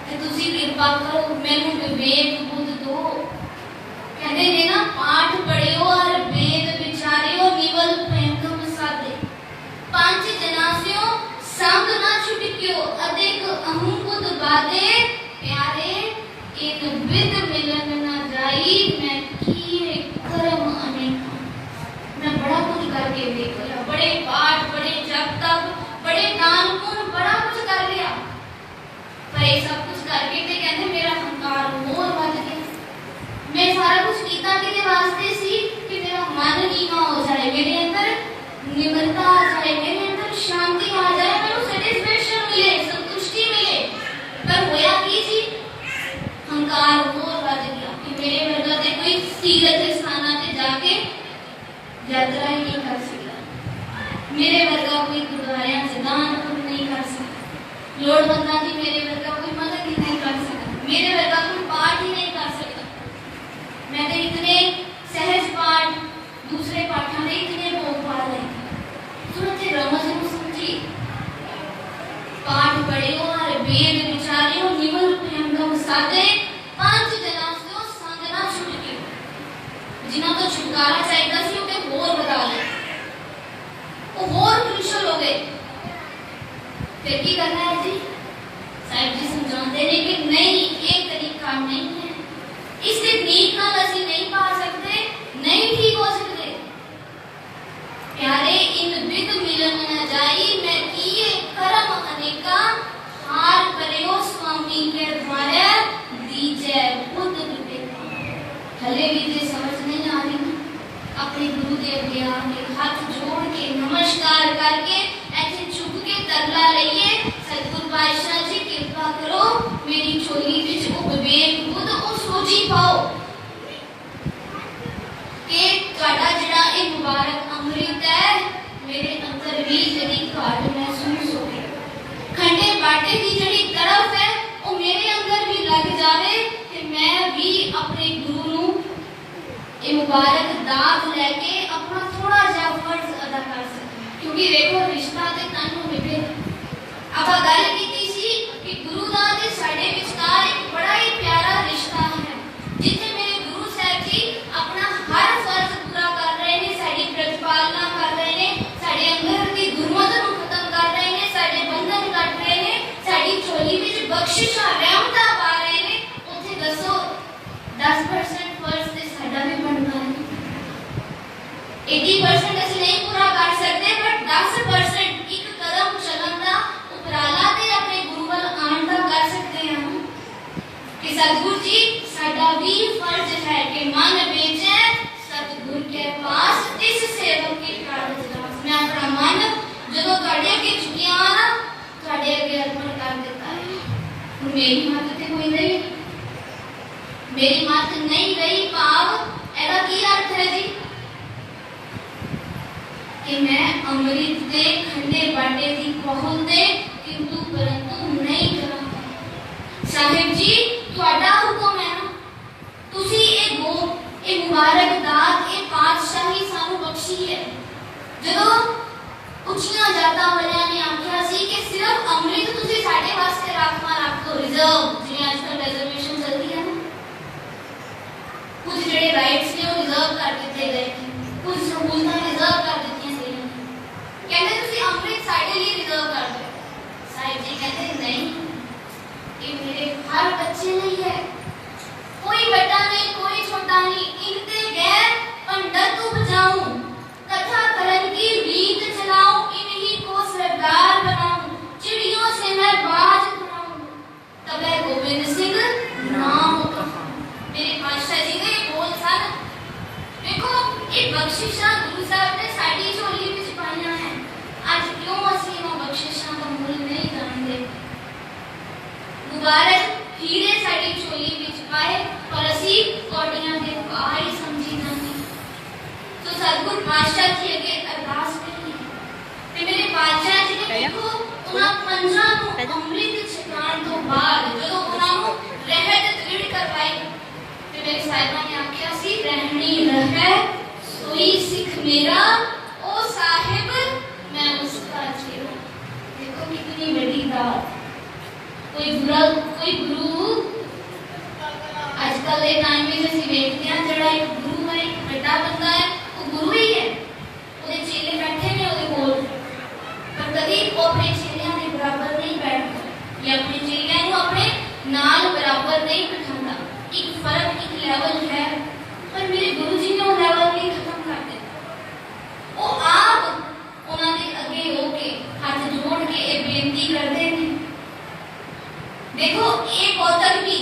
ਤੇ ਤੁਸੀਂ ਕਿਰਪਾ ਕਰੋ, ਮੈਨੂੰ ਵਿਵੇਕ ਬੁੱਧ ਦਿਓ। ਕਹਿੰਦੇ ਨੇ ਨਾ, ਪਾਠ ਪੜਿਓ ਔਰ ਵੇਦ ਵਿਚਾਰਿਓ, ਨਿਵਲ ਪੈਂਗਮ ਸਾਦੇ। ਪੰਜ ਜਨਾਸਿਓ ਸੰਗ ਨਾ ਛੁਟਕਿਓ, ਅਦਿਕ ਅਹੰ ਬੁੱਧ ਬਾਦੇ। ਪਿਆਰੇ ਇੱਕ ਵਿਦ ਮਿਲਨ ਨਾ ਜਾਈ, ਮੈਂ ਕੀਏ ਕਰਮ ਅਨੇਕਾਂ। मैं बड़ा कुछ करके देख लिया, बड़े पाठ, बड़े जप तप, बड़े दान पुण्य, बड़ा कुछ कर लिया, पर ये सब कुछ करके ते कहते मेरा हंकार और बढ़ गया। मैं सारा कुछ किया किसके वास्ते सी कि मेरा मन नीवा हो जाए, मेरे अंदर निम्रता आ जाए, मेरे अंदर शांति आ जाए, मेरे सैटिस्फैक्शन मिले, संतुष्टि मिले। पर होया की जी, हंकार और बढ़ गया कि मेरे वर्गा ते कोई तीर्थ स्थान ते जाके यात्रा ही नहीं कर सकता, मेरे वर्गा कोई गुरुद्वारे से दान पुण्य नहीं कर सकता, लोड़वंदा की मेरे वर्गा कोई मदद ही नहीं कर सकता, मेरे वर्गा कोई पाठ ही नहीं कर सकता। मैं तो इतने सहज पाठ, दूसरे पाठों में इतने भोग पा रही सुनते रमज को समझी। पाठ पढ़ियो और वेद विचारियो, निवल प्रेम साधे। पांच जना से संग ना छुटके, जिन्हों को छुटकारा चाहिए सी उन्हें होर बता ले, वो होर क्रूशल हो गए। फिर की करना है जी? साहिब जी समझाते हैं कि नहीं, एक तरीका नहीं है, इस तकनीक नाल ਅਸੀਂ नहीं पा सकते, नहीं ठीक हो सकते। प्यारे इन विद मिलन न जाई, मैं किए करम अनेका। हार करियो स्वामी के द्वारे, दीजे बुद्ध विवेका। हले भी ते समझ नहीं आ रही, अपने गुरुदेव के आगे हाथ जोड़ के नमस्कार करके ऐसे झुक के तरला लइए, सतगुरु पातशाह जी कृपा करो, मेरी झोली विच वो विवेक बुद्ध और सोची पाओ कि ਤੁਹਾਡਾ ਜਿਹੜਾ ਇਹ ਮੁਬਾਰਕ ਅੰਮ੍ਰਿਤ ਹੈ, ਮੇਰੇ ਅੰਦਰ ਵੀ ਜਿਹੜੀ ਘਾਟ ਮਹਿਸੂਸ ਹੋਵੇ, ਖੰਡੇ ਬਾਟੇ ਦੀ ਜਿਹੜੀ ਤਰਫ ਹੈ ਉਹ ਮੇਰੇ ਅੰਦਰ ਵੀ ਲੱਗ ਜਾਵੇ ਤੇ ਮੈਂ ਵੀ ਆਪਣੇ ਗੁਰੂ ਨੂੰ ਇਹ ਮੁਬਾਰਕ ਦਾਤ ਲੈ ਕੇ ਆਪਣਾ ਥੋੜਾ ਜਿਹਾ ਫਰਜ਼ ਅਦਾ ਕਰ ਸਕਾਂ। ਕਿਉਂਕਿ ਵੇਖੋ ਰਿਸ਼ਤਾ ਤੇ ਤਨ ਨੂੰ ਮਿਲੇ। ਆਪਾਂ ਗੱਲ ਕੀਤੀ ਸੀ ਕਿ ਗੁਰੂ ਦਾ ਤੇ ਸਾਡੇ ਵਿਚਕਾਰ ਇੱਕ ਬੜਾ ਹੀ ਪਿਆਰਾ ਰਿਸ਼ਤਾ ਹੈ, ਜਿੱਥੇ ਮੇਰੇ ਗੁਰੂ ਸਾਹਿਬ ਜੀ ਆਪਣਾ ਹਰ ਫਰਜ਼ ਪੂਰਾ ਕਰ ਰਹੇ ਨੇ, ਸਾਡੀ ਪ੍ਰਤਿਪਾਲਨਾ ਕਰ ਰਹੇ ਨੇ, ਸਾਡੇ ਅੰਦਰ ਦੀ ਗੁਰਮਤਿ ਨੂੰ ਖਤਮ ਕਰ ਰਹੇ ਨੇ, ਸਾਡੇ ਬੰਧਨ ਕੱਟ ਰਹੇ ਨੇ, ਸਾਡੀ ਝੋਲੀ ਵਿੱਚ ਬਖਸ਼ਿਸ਼ਾਂ ਰਹਿਮਤਾਂ ਪਾ ਰਹੇ ਨੇ। ਉੱਥੇ ਦੱਸੋ 10% ਫਰਜ਼ ਤੇ ਸਾਡਾ ਵੀ ਬਣਦਾ ਹੈ। 80% ਅਸੀਂ ਨਹੀਂ ਪੂਰਾ ਕਰ ਸਕਦੇ, ਪਰ 10% ਇੱਕ ਕਦਮ ਚੱਲਣ ਦਾ ਉਪਰਾਲਾ ਤੇ ਆਪਣੇ ਗੁਰੂ ਵੱਲ ਆਉਣ ਦਾ ਕਰ ਸਕਦੇ ਹਾਂ ਕਿ सतगुरु जी साडा भी फर्ज है कि मन बेचे सतगुरु के पास, इस सेवक की कारज दास। मैं अपना मन जदों तुहाडे अगे चुकिया ना, तुहाडे अगे अर्पण कर दिता है। हुण मेरी मत ते कोई नहीं, मेरी मत नहीं रही, भाव एदा की अर्थ है जी? कि मैं अमृत दे खंडे बाटे दी पहुल दे किंतु परंतु नहीं करांगा। साहिब जी ਤੁਹਾਡਾ ਹੁਕਮ ਹੈ ਨਾ, ਤੁਸੀਂ ਇਹ ਮੁਬਾਰਕ ਦਾਤ ਇਹ ਪਾਤਸ਼ਾਹੀ ਸਾਨੂੰ ਬਖਸ਼ੀ ਹੈ। ਜਦੋਂ ਉੱਚੀਆਂ ਜਾਤਾਂ ਵਾਲਿਆਂ ਨੇ ਆਖਿਆ ਸੀ ਕਿ ਸਿਰਫ ਅੰਮ੍ਰਿਤ ਤੁਸੀਂ ਸਾਡੇ ਵਾਸਤੇ ਰਾਖਵਾਂ ਰੱਖ ਦਿਓ, ਰਿਜ਼ਰਵ, ਜਿਵੇਂ ਅੱਜ ਕੱਲ੍ਹ ਰਿਜ਼ਰਵੇਸ਼ਨ ਚੱਲਦੀ ਹੈ ਨਾ, ਕੁਝ ਜਿਹੜੇ ਰਾਈਟਸ ਨੇ ਉਹ ਰਿਜ਼ਰਵ ਕਰ ਦਿੱਤੇ ਗਏ, ਕੁਝ ਸਹੂਲਤਾਂ ਰਿਜ਼ਰਵ ਕਰ ਦਿੱਤੀਆਂ ਗਈਆਂ। ਕਹਿੰਦੇ ਤੁਸੀਂ ਅੰਮ੍ਰਿਤ ਸਾਡੇ ਲਈ ਰਿਜ਼ਰਵ ਕਰ ਦਿਓ। ਸਾਹਿਬ ਜੀ ਕਹਿੰਦੇ ਨਹੀਂ, ये मेरे हर बच्चे नहीं है, कोई बड़ा नहीं कोई छोटा नहीं, इनते गैर पंडित उपजाऊं, कथा करन की रीत चलाऊं, इन्हीं को सरदार बनाऊं, चिड़ियों से मैं बाज बनाऊं, तबे गोविंद सिंह नाम कहा। मेरे पातशाह जी ने बोल सन, देखो ये बख्शिशां गुरु साहब ने साडी झोली विच पाईयां है। आज क्यों असीं इन्हां बख्शिशां दा मुल नहीं जानदे? मुबारक हीरे साडी झोली विच पाए पर असी कौड़ियां दे भार ही समझी जांदे। तो सतगुर पातशाह जी अगे अरदास करी ते मेरे पातशाह जी ने देखो उन्हां पंजां नूं अमृत छकाण तो बाद जदों उन्हां नूं रहत दृढ़ करवाई ते मेरे साहिबां ने आख्या सी रहनी रहै सोई सिख मेरा, ओ साहिब मैं उसका चेला। देखो कितनी बड़ी बात। कोई गुरु आजकल के टाइम में ਅਸੀਂ ਵੇਖਦੇ ਹਾਂ ਜਿਹੜਾ ਇੱਕ ਗੁਰੂ ਹੈ, ਇੱਕ ਵੱਡਾ ਬੰਦਾ ਹੈ, ਉਹ ਗੁਰੂ ਹੀ ਹੈ। ਉਹਦੇ ਚੇਲੇ ਬੈਠੇ ਨੇ ਉਹਦੇ ਕੋਲ, ਪਰ ਕਦੀ ਉਹ ਆਪਣੇ ਚੇਲਿਆਂ ਦੇ ਬਰਾਬਰ ਨਹੀਂ ਬੈਠਦਾ ਜਾਂ ਆਪਣੇ ਚੇਲਿਆਂ ਨੂੰ ਆਪਣੇ ਨਾਲ ਬਰਾਬਰ ਨਹੀਂ ਬਿਠਾਉਂਦਾ। ਇੱਕ ਫਰਕ, ਇੱਕ ਲੈਵਲ ਹੈ, ਪਰ ਮੇਰੇ ਗੁਰੂ ਜੀ ਨੇ ਉਹ ਲੈਵਲ ਨਹੀਂ ਖਤਮ ਕਰ ਦਿੱਤਾ। ਉਹ ਆਪ ਉਹਨਾਂ ਦੇ ਅੱਗੇ ਹੋ ਕੇ ਹੱਥ ਜੋੜ ਕੇ ਇਹ ਬੇਨਤੀ ਕਰਦੇ ਨੇ। देखो ये कौतक भी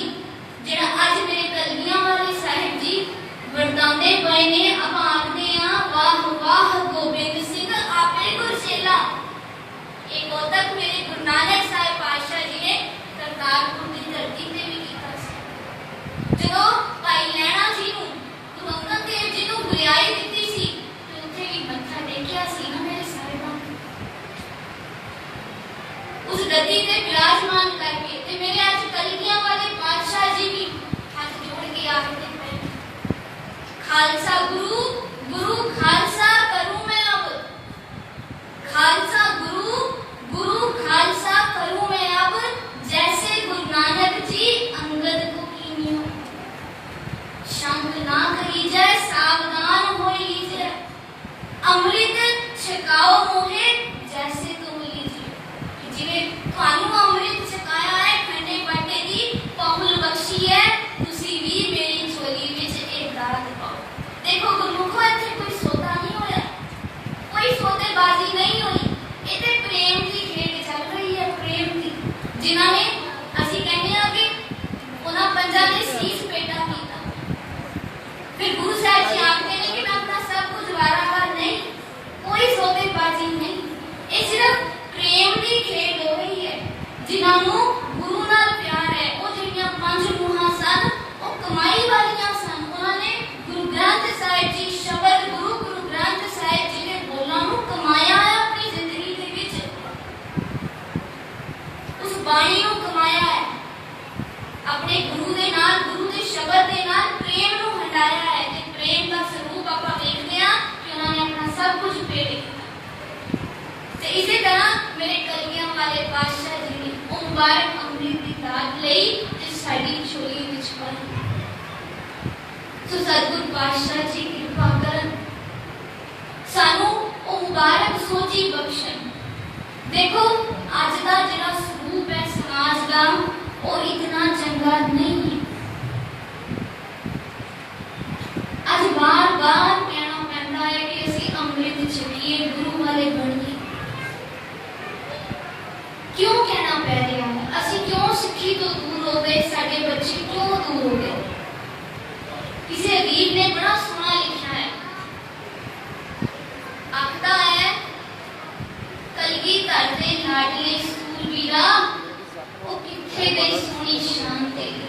जिहड़ा अज मेरे कलगियां वाले साहिब जी वरतांदे पए ने, आपां आखदे हां वाह वाह गोबिंद सिंह आपे गुरचेला। ये कौतक मेरे गुरु नानक साहिब पातशाह जी ने करतारपुर की धरती ते भी कीता सी। जदों भाई लैणा जी नूं गुरु अंगद देव जी नूं गुरियाई दित्ती सी ते उत्थे भी मत्था टेकिया सी ना मेरे साहिबां उस गद्दी ते विराजमान करके। ते मेरे आज कलगियां वाले पातशाह जी भी हाथ जोड़ के आखते हैं खालसा गुरु गुरु खालसा करूं मैं अब, खालसा गुरु गुरु खालसा करूं मैं अब, जैसे गुरु नानक जी अंगद को कीनियो। शंक ना करी जाए सावधान हो लीजिए, अमृत छकाओ मोहे जैसे तुम लीजिए। जिवें ਤੁਹਾਨੂੰ अमृत छकाया है, खंडे बाटे दी पहुल बख्शी है, तुसी भी मेरी झोली विच एक दात पाओ। देखो गुरमुखो इत्थे कोई सौदा नहीं होया, कोई सौदेबाजी नहीं हुई, ये ते प्रेम की खेड चल रही है, प्रेम की। जिन्हां ने असीं कहने आ कि उन्हां पंजां ने सीस पेटा कीता, फिर गुरु साहिब जी आखदे ने कि मैं अपना सब कुछ वारा कर नहीं, कोई सौदेबाजी नहीं, ये सिर्फ प्रेम की खेड हो रही है। जिन्हां नूं गुरु नाल प्यार है, वो जिहड़ियां पंज रूहां सन वो कमाई वालियां सन। उन्होंने गुरु ग्रंथ साहिब जी शब्द गुरु ग्रंथ साहिब जी ने बोलां नूं कमाया है अपनी जिंदगी दे विच, उस बाणी नूं कमाया है, अपने गुरु दे नाल गुरु दे शब्द दे नाल प्रेम नूं हटाया है। ते प्रेम दा स्वरूप आपां देखदे हां कि उन्होंने अपना सब कुछ भेंट किया। ते इसी तरह मेरे कलगियां वाले पातशाह जी ने मुबारक अमृत की दात लई ते साडी झोली विच पाई। तो सतगुर पातशाह जी कृपा करन सानू ओ मुबारक सोची बख्शण। देखो अज दा जिहड़ा स्वरूप है समाज दा वो इतना चंगा नहीं है। अज बार बार कहना पैंदा है कि असीं अमृत छकीए, गुरु वाले बणीए। क्यों कहना पै रहा है? असी क्यों सिक्खी तो दूर हो गए, साडे बच्चे क्यों दूर हो गए? किसी अदीब ने बड़ा सोहना लिखा है, आखदा है कलगीधर दे लाडले सूरबीरा ओ किथे गई सोहनी शान तेरी।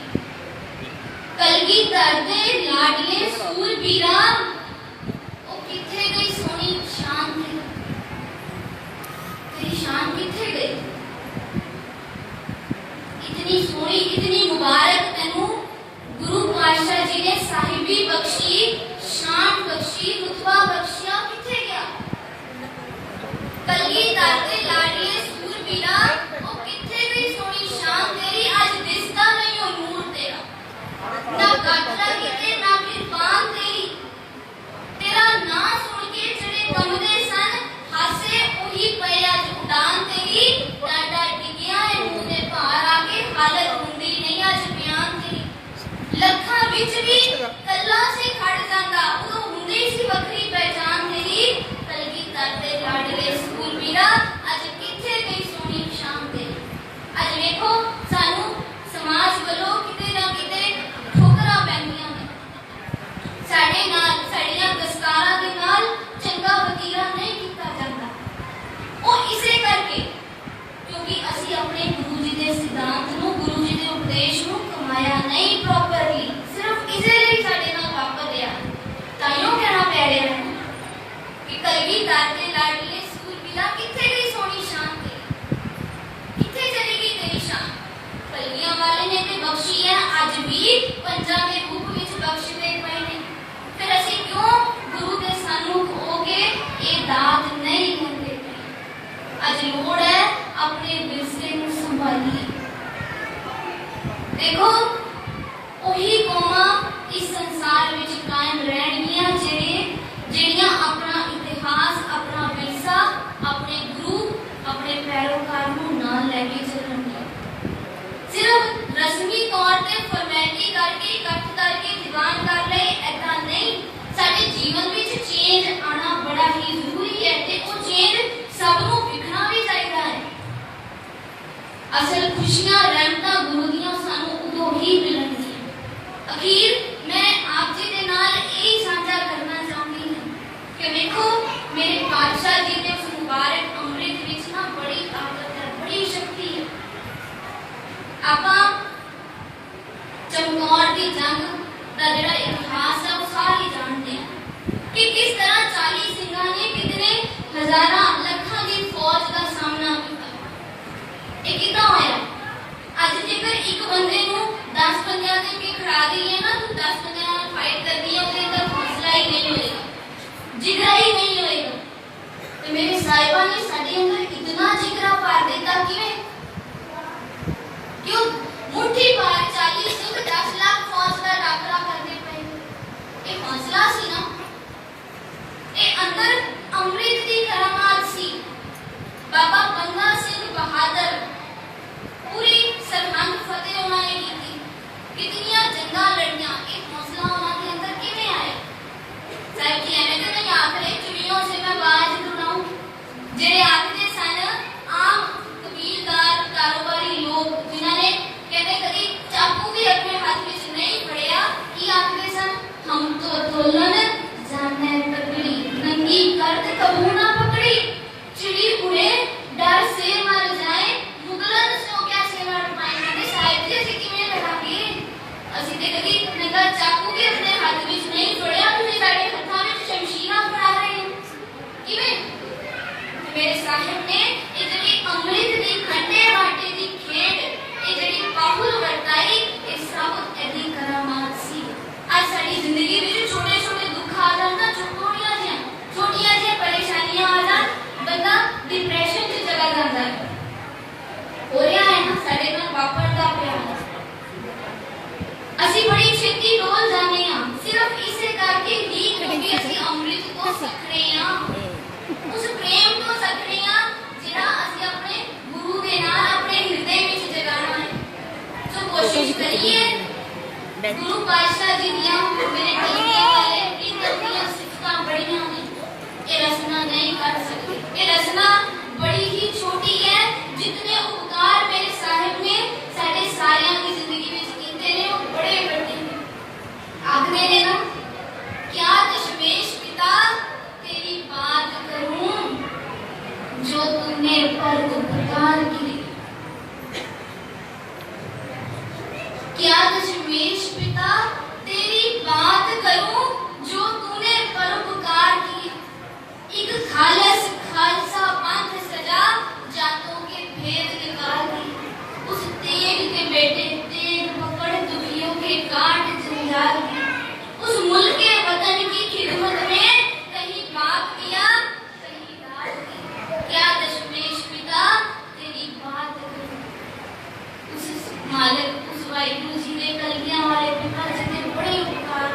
कलगीधर दे लाडले सूरबीरा ओ किथे गई सोहनी शान तेरी। इतनी सोहनी इतनी मुबारक तेनू गुरु पातशाह जी ने साहिबी बख्शी, शान बख्शी, रुतबा बख्शिया, किथे गया? कलगीधर ते लाडले सूरबीरा ओ किथे गई सोहनी शान तेरी? आज दिसदा नहीं ओ नूर तेरा, ना गाटरा किते ना किरपान तेरी। तेरा नां सुन के जड़े कमदे सन हासे ओही पए अज उड़ान तेरी। डाडा डिगिया है मुंह दे भार आके हालत हुंदी नहीं अज बयान तेरी। लखां विच भी कल्ला से खड़ जांदा उदों हुंदी सी वखरी पहचान तेरी। कलगीधर ते लाडले सूरबीरा अज किथे गई सोहनी शान तेरी। अज वेखो सानू समाज वालों किते ना किते ठोकरां पैंदियां ने, साडे नाल साडियां दस्तारां दे नाल चंगा वतीरा नहीं कीता जांदा। ਉਹ ਇਸੇ ਕਰਕੇ क्योंकि ਅਸੀਂ ਆਪਣੇ ਗੁਰੂ ਜੀ ਦੇ ਸਿਧਾਂਤ ਨੂੰ, ਗੁਰੂ ਜੀ ਦੇ ਉਪਦੇਸ਼ ਨੂੰ ਕਮਾਇਆ ਨਹੀਂ ਪ੍ਰੋਪਰਲੀ, ਸਿਰਫ ਇਸੇ ਲਈ ਸਾਡੇ ਨਾਲ ਵਾਪਰ ਰਿਹਾ। ਤਾਈਓ ਕਹਿਣਾ ਪੈ ਰਿਹਾ ਹੈ ਕਿ ਕਲਗੀਧਰ ਤੇ ਲਾਡਲੇ ਸੂਰਬੀਰਾ ਕਿੱਥੇ ਗਈ ਸੋਹਣੀ ਸ਼ਾਨ ਤੇ, ਕਿੱਥੇ ਚਲੀ ਗਈ ਤੇਰੀ ਸ਼ਾਨ? ਕਲਗੀਆਂ ਵਾਲੇ ਨੇ ਤੇ ਬਖਸ਼ੀ ਹੈ, ਅੱਜ ਵੀ ਪੰਜਾਂ ਦੇ ਰੂਪ ਵਿੱਚ ਬਖਸ਼ਦੇ ਪਏ ਨੇ। ਫਿਰ ਅਸੀਂ ਕਿਉਂ ਗੁਰੂ ਦੇ ਸਾਨੂੰ ਖੋਗੇ ਇਹ ਦਾਤ ਨਹੀਂ ਲੈਂਦੇ? ਅੱਜ ਲੋੜ ਹੈ अपने विरसे को संभालिए। देखो वही कौमा इस संसार विच कायम रहणगियां जेड़ियां अपना इतिहास, अपना विरसा, अपने गुरु, अपने पैरोकार नूं नाल लेके चलणगियां। सिर्फ रस्मी तौर ते फॉर्मेलिटी करके इकट्ठ करके दीवान कर ले ऐसा नहीं। साडे जीवन विच चेंज आना बड़ा ही जरूरी है ते वो चेंज सबनों विखना भी चाहिए है। असल खुशियां रहमतां गुरु दियां सानू उदों ही मिलणगियां। अखीर मैं आप जी दे नाल यही साझा करना चाहती हूं कि देखो मेरे पातशाह जी दे उस मुबारक अमृत विच ना बड़ी ताकत है, बड़ी शक्ति है। आपां चमकौर दी जंग दा जेड़ा इतिहास है वो सारे जानते हैं कि किस तरह 40 सिंघां ने कितने हजारां लखां दी फौज का सामना किया। ਇਹ ਕਿਦਾਂ ਹੋਇਆ? ਅੱਜ ਜੇਕਰ ਇੱਕ ਬੰਦੇ ਨੂੰ 10 ਬੰਦਿਆਂ ਦੇ ਕੇ ਖੜਾ ਦਈਏ ਨਾ, ਤੂੰ 10 ਬੰਦਿਆਂ ਨਾਲ ਫਾਈਟ ਕਰਦੀ ਹੈ, ਉਹਦੇ ਅੰਦਰ ਹੌਸਲਾ ਹੀ ਨਹੀਂ ਹੋਏਗਾ, ਜਿਗਰਾ ਹੀ ਨਹੀਂ ਹੋਏਗਾ। ਤੇ ਮੇਰੇ ਸਾਹਿਬਾਂ ਨੇ ਸਾਡੇ ਅੰਦਰ ਇਤਨਾ ਜਿਗਰਾ ਭਰ ਦਿੱਤਾ। ਕਿਵੇਂ? ਕਿਉਂ ਮੁੱਠੀ ਭਰ 40 ਸਿੰਘ 10 ਲੱਖ ਫੌਜ ਦਾ ਟਾਕਰਾ ਕਰਦੇ ਪਏ। ਇਹ ਹੌਸਲਾ ਸੀ ਨਾ, ਇਹ ਅੰਦਰ ਅੰਮ੍ਰਿਤ ਦੀ ਕਰਾਮਾਤ ਸੀ। बाबा बंदा सिंह बहादुर पूरी सरहद फतेह उन्होंने की थी, कितनी जंगा लड़ियां, एक हौसला उन्होंने अंदर किवें आया? साहब जी एवें तो नहीं आखरे चुड़ियों से मैं बाज उड़ाऊं, जेड़े आखदे सन आम कबीलदार कारोबारी लोग जिन्होंने कहते कभी चाकू भी अपने हाथ में नहीं फड़िया, की आखदे सन हम तो तोलन जाने पकड़ी, नंगी करद कबू ना पकड़ी, चिड़ी उड़े डर से मर जाए, मुगलन से कैसे लड़ पाएंगे? साहिब जी ਅਸੀਂ ਕਿਵੇਂ ਲੜਾਂਗੇ? ਅਸੀਂ ਤੇ ਕਦੀ ਨੰਗਾ ਚਾਕੂ ਵੀ ਆਪਣੇ ਹੱਥ ਵਿੱਚ ਨਹੀਂ ਫੜਿਆ, ਤੁਸੀਂ ਸਾਡੇ ਹੱਥਾਂ ਵਿੱਚ ਸ਼ਮਸ਼ੀਰਾਂ ਫੜਾ ਰਹੇ ਹੋ। ਕਿਵੇਂ? ਮੇਰੇ ਸਾਹਿਬ ਨੇ ਇਹ ਜਿਹੜੀ ਅੰਮ੍ਰਿਤ ਦੀ ਖੰਡੇ ਬਾਟੇ ਦੀ ਖੇਡ, ਇਹ ਜਿਹੜੀ ਬਾਹੁਲ ਵਰਤਾਈ, ਇਹ ਸਭ ਇਹਦੀ ਕਰਾਮਾਤ ਸੀ। ਅੱਜ ਸਾਡੀ ਜ਼ਿੰਦਗੀ ਵਿੱਚ ਛੋਟੇ ਛੋਟੇ ਦੁੱਖ ਆ ਜਾਣ ਨਾ, ਛੋਟੀਆਂ ਜਿਹੀਆਂ ਪਰੇਸ਼ਾਨੀਆਂ ਆ ਜਾਣ, ਬੰਦਾ डिप्रेशन से चला जाता है। हो रहा है ना साडे नाल वापरदा पिया। ਅਸੀਂ बड़ी छेती डोल जाने हां सिर्फ इसे करके ही क्योंकि ਅਸੀਂ अमृत को सकरे हां, उस प्रेम को सकरे हां जिहड़ा ਅਸੀਂ ਆਪਣੇ गुरु दे नाल अपने हृदय ਵਿੱਚ जगाना है। सो कोशिश करिए गुरु पातशाह जी दियां मेरे कलगियां वाले इन ਦੀਆਂ ਸਿਫਤਾਂ बड़ियां ने, ये रचना नहीं कर सकते। ये रचना बड़ी ही छोटी है, जितने उपकार मेरे साहिब ने साडे सारियां की जिंदगी में कीते ने वो बड़े बड़े ने। आखदे ने ना क्या दशमेश पिता तेरी बात करूं जो तूने पर उपकार की। क्या दशमेश पिता तेरी बात करूं जो तूने परोपकार की। एक खालसा पंथ सजा जातों के भेद निकाल दी, उस तेग के बेटे मालिक उस वाहिगुरू जी ने कलगियां वाले पिता जी ने बड़े उपकार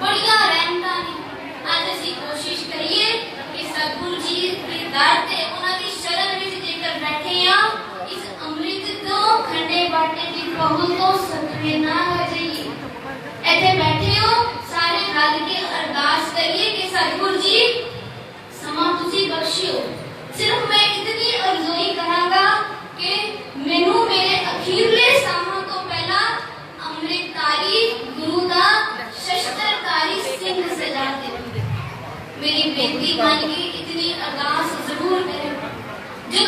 बड़िया रहमतां ने अज असीं कोशिश करिए कि सतगुरु जी के दर ते उन्हां दी शरण विच जेकर बैठे आ इस अमृत तो खंडे बाटे दी बहुल तो सतवे ना हो जाइए। इत्थे बैठे हो सारे रल के अरदास करिए कि सतगुरु जी समा तुसी बख्शियो। सिर्फ मैं इतनी अर्ज़ोई करांगा कि मैनू मेरे अखीरले साहां तो पहला अमृतकारी गुरु दा शस्त्रकारी सिंह सजा दे। मेरी बेनती बन के इतनी अरदास जरूर करें। जो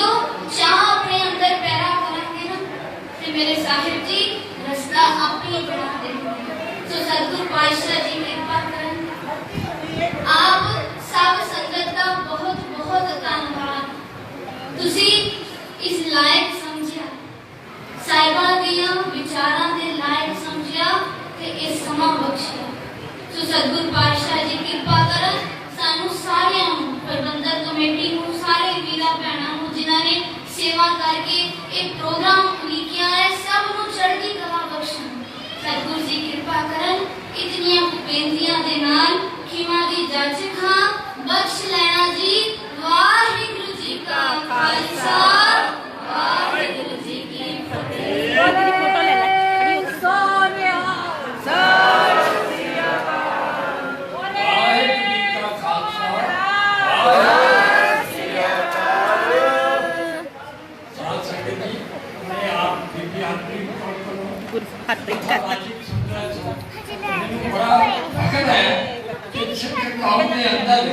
चाह अपने अंदर पैरा करेंगे ना ते मेरे साहिब जी रास्ता आप ही बना देंगे। सो सतगुरु पातशाह जी कृपा करें। आप सब संगत का बहुत बहुत धन्यवाद। तुसी इस लायक समझिया साहिबा दिया विचारां दे लायक समझिया ते इस समा बख्शिया। सो सतगुरु पातशाह जी कृपा करन सानू सारियां प्रबंधक कमेटी नू सारे वीरा भैणां नू जिन्हां ने सेवा करके एक प्रोग्राम लिखिया है सब नू चढ़दी कला बख्शण। सतगुरु जी कृपा करन इतनियां बेनतियां दे नाल खिमा दी जज खां बख्श लेना जी। वाहिगुरू जी का खालसा वाहिगुरू जी की फतेह। फोटो ले ले हरप्रीत कर बड़ा फखर है कि सिख कौम के अंदर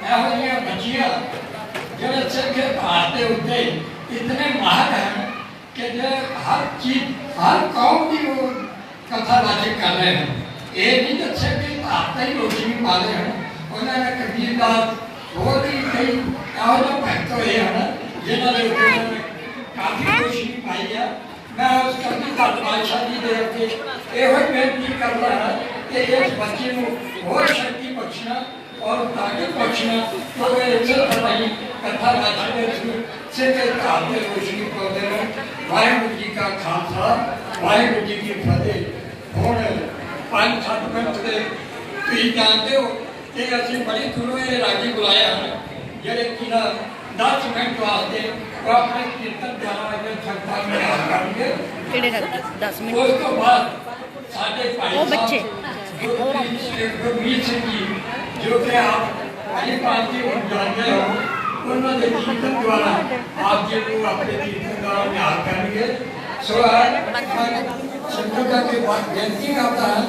ਇਹੋ ਜਿਹੀਆਂ ਬੱਚੀਆਂ ਜਿਹੜੇ ਸਿੱਖ ਇਤਿਹਾਸ ਦੇ ਉੱਤੇ इतने माहर हैं कि जो हर चीज हर कौम की वो कथावाचक कर रहे हैं। ये नहीं कि सिख इतिहास ही रोशनी पा रहे हैं। उन्होंने कबीरदास और भी कई ਇਹੋ ਜਿਹੇ ਭਗਤ ਹੋਏ ਹਨ ਜਿਨ੍ਹਾਂ ਦੇ ਉੱਤੇ काफी रोशनी पाई है। मैं उस कभी पातशाह जी दे अगे ਇਹੋ बेनती कर रहा कि इस बच्चे को और शक्ति बख्शना और ताकत बख्शना तो ये कथा वाचन सिख इतिहास में रोशनी पाते हैं। वाहिगुरू जी का खालसा वाहिगुरू जी की फतेह। हुण 5-7 मिनट के तुसीं जानते हो कि असीं बड़ी दूरों ये रागी बुलाया है ਜਿਹੜੇ कि 10 मिनट वास्ते वो अपने कीर्तन द्वारा संस्था में हाल करेंगे। ਕਿਹੜੇ ਰੱਖੀ 10 ਮਿੰਟ उस तो बाद साडे भाई ਉਹ ਬੱਚੇ गुरमीत सिंह जी जो कि आप हरी पार्टी और जानते हो उन्होंने कीर्तन द्वारा आप जी को अपने कीर्तन द्वारा निहाल करेंगे। सो संगत के बाद बेनती करता है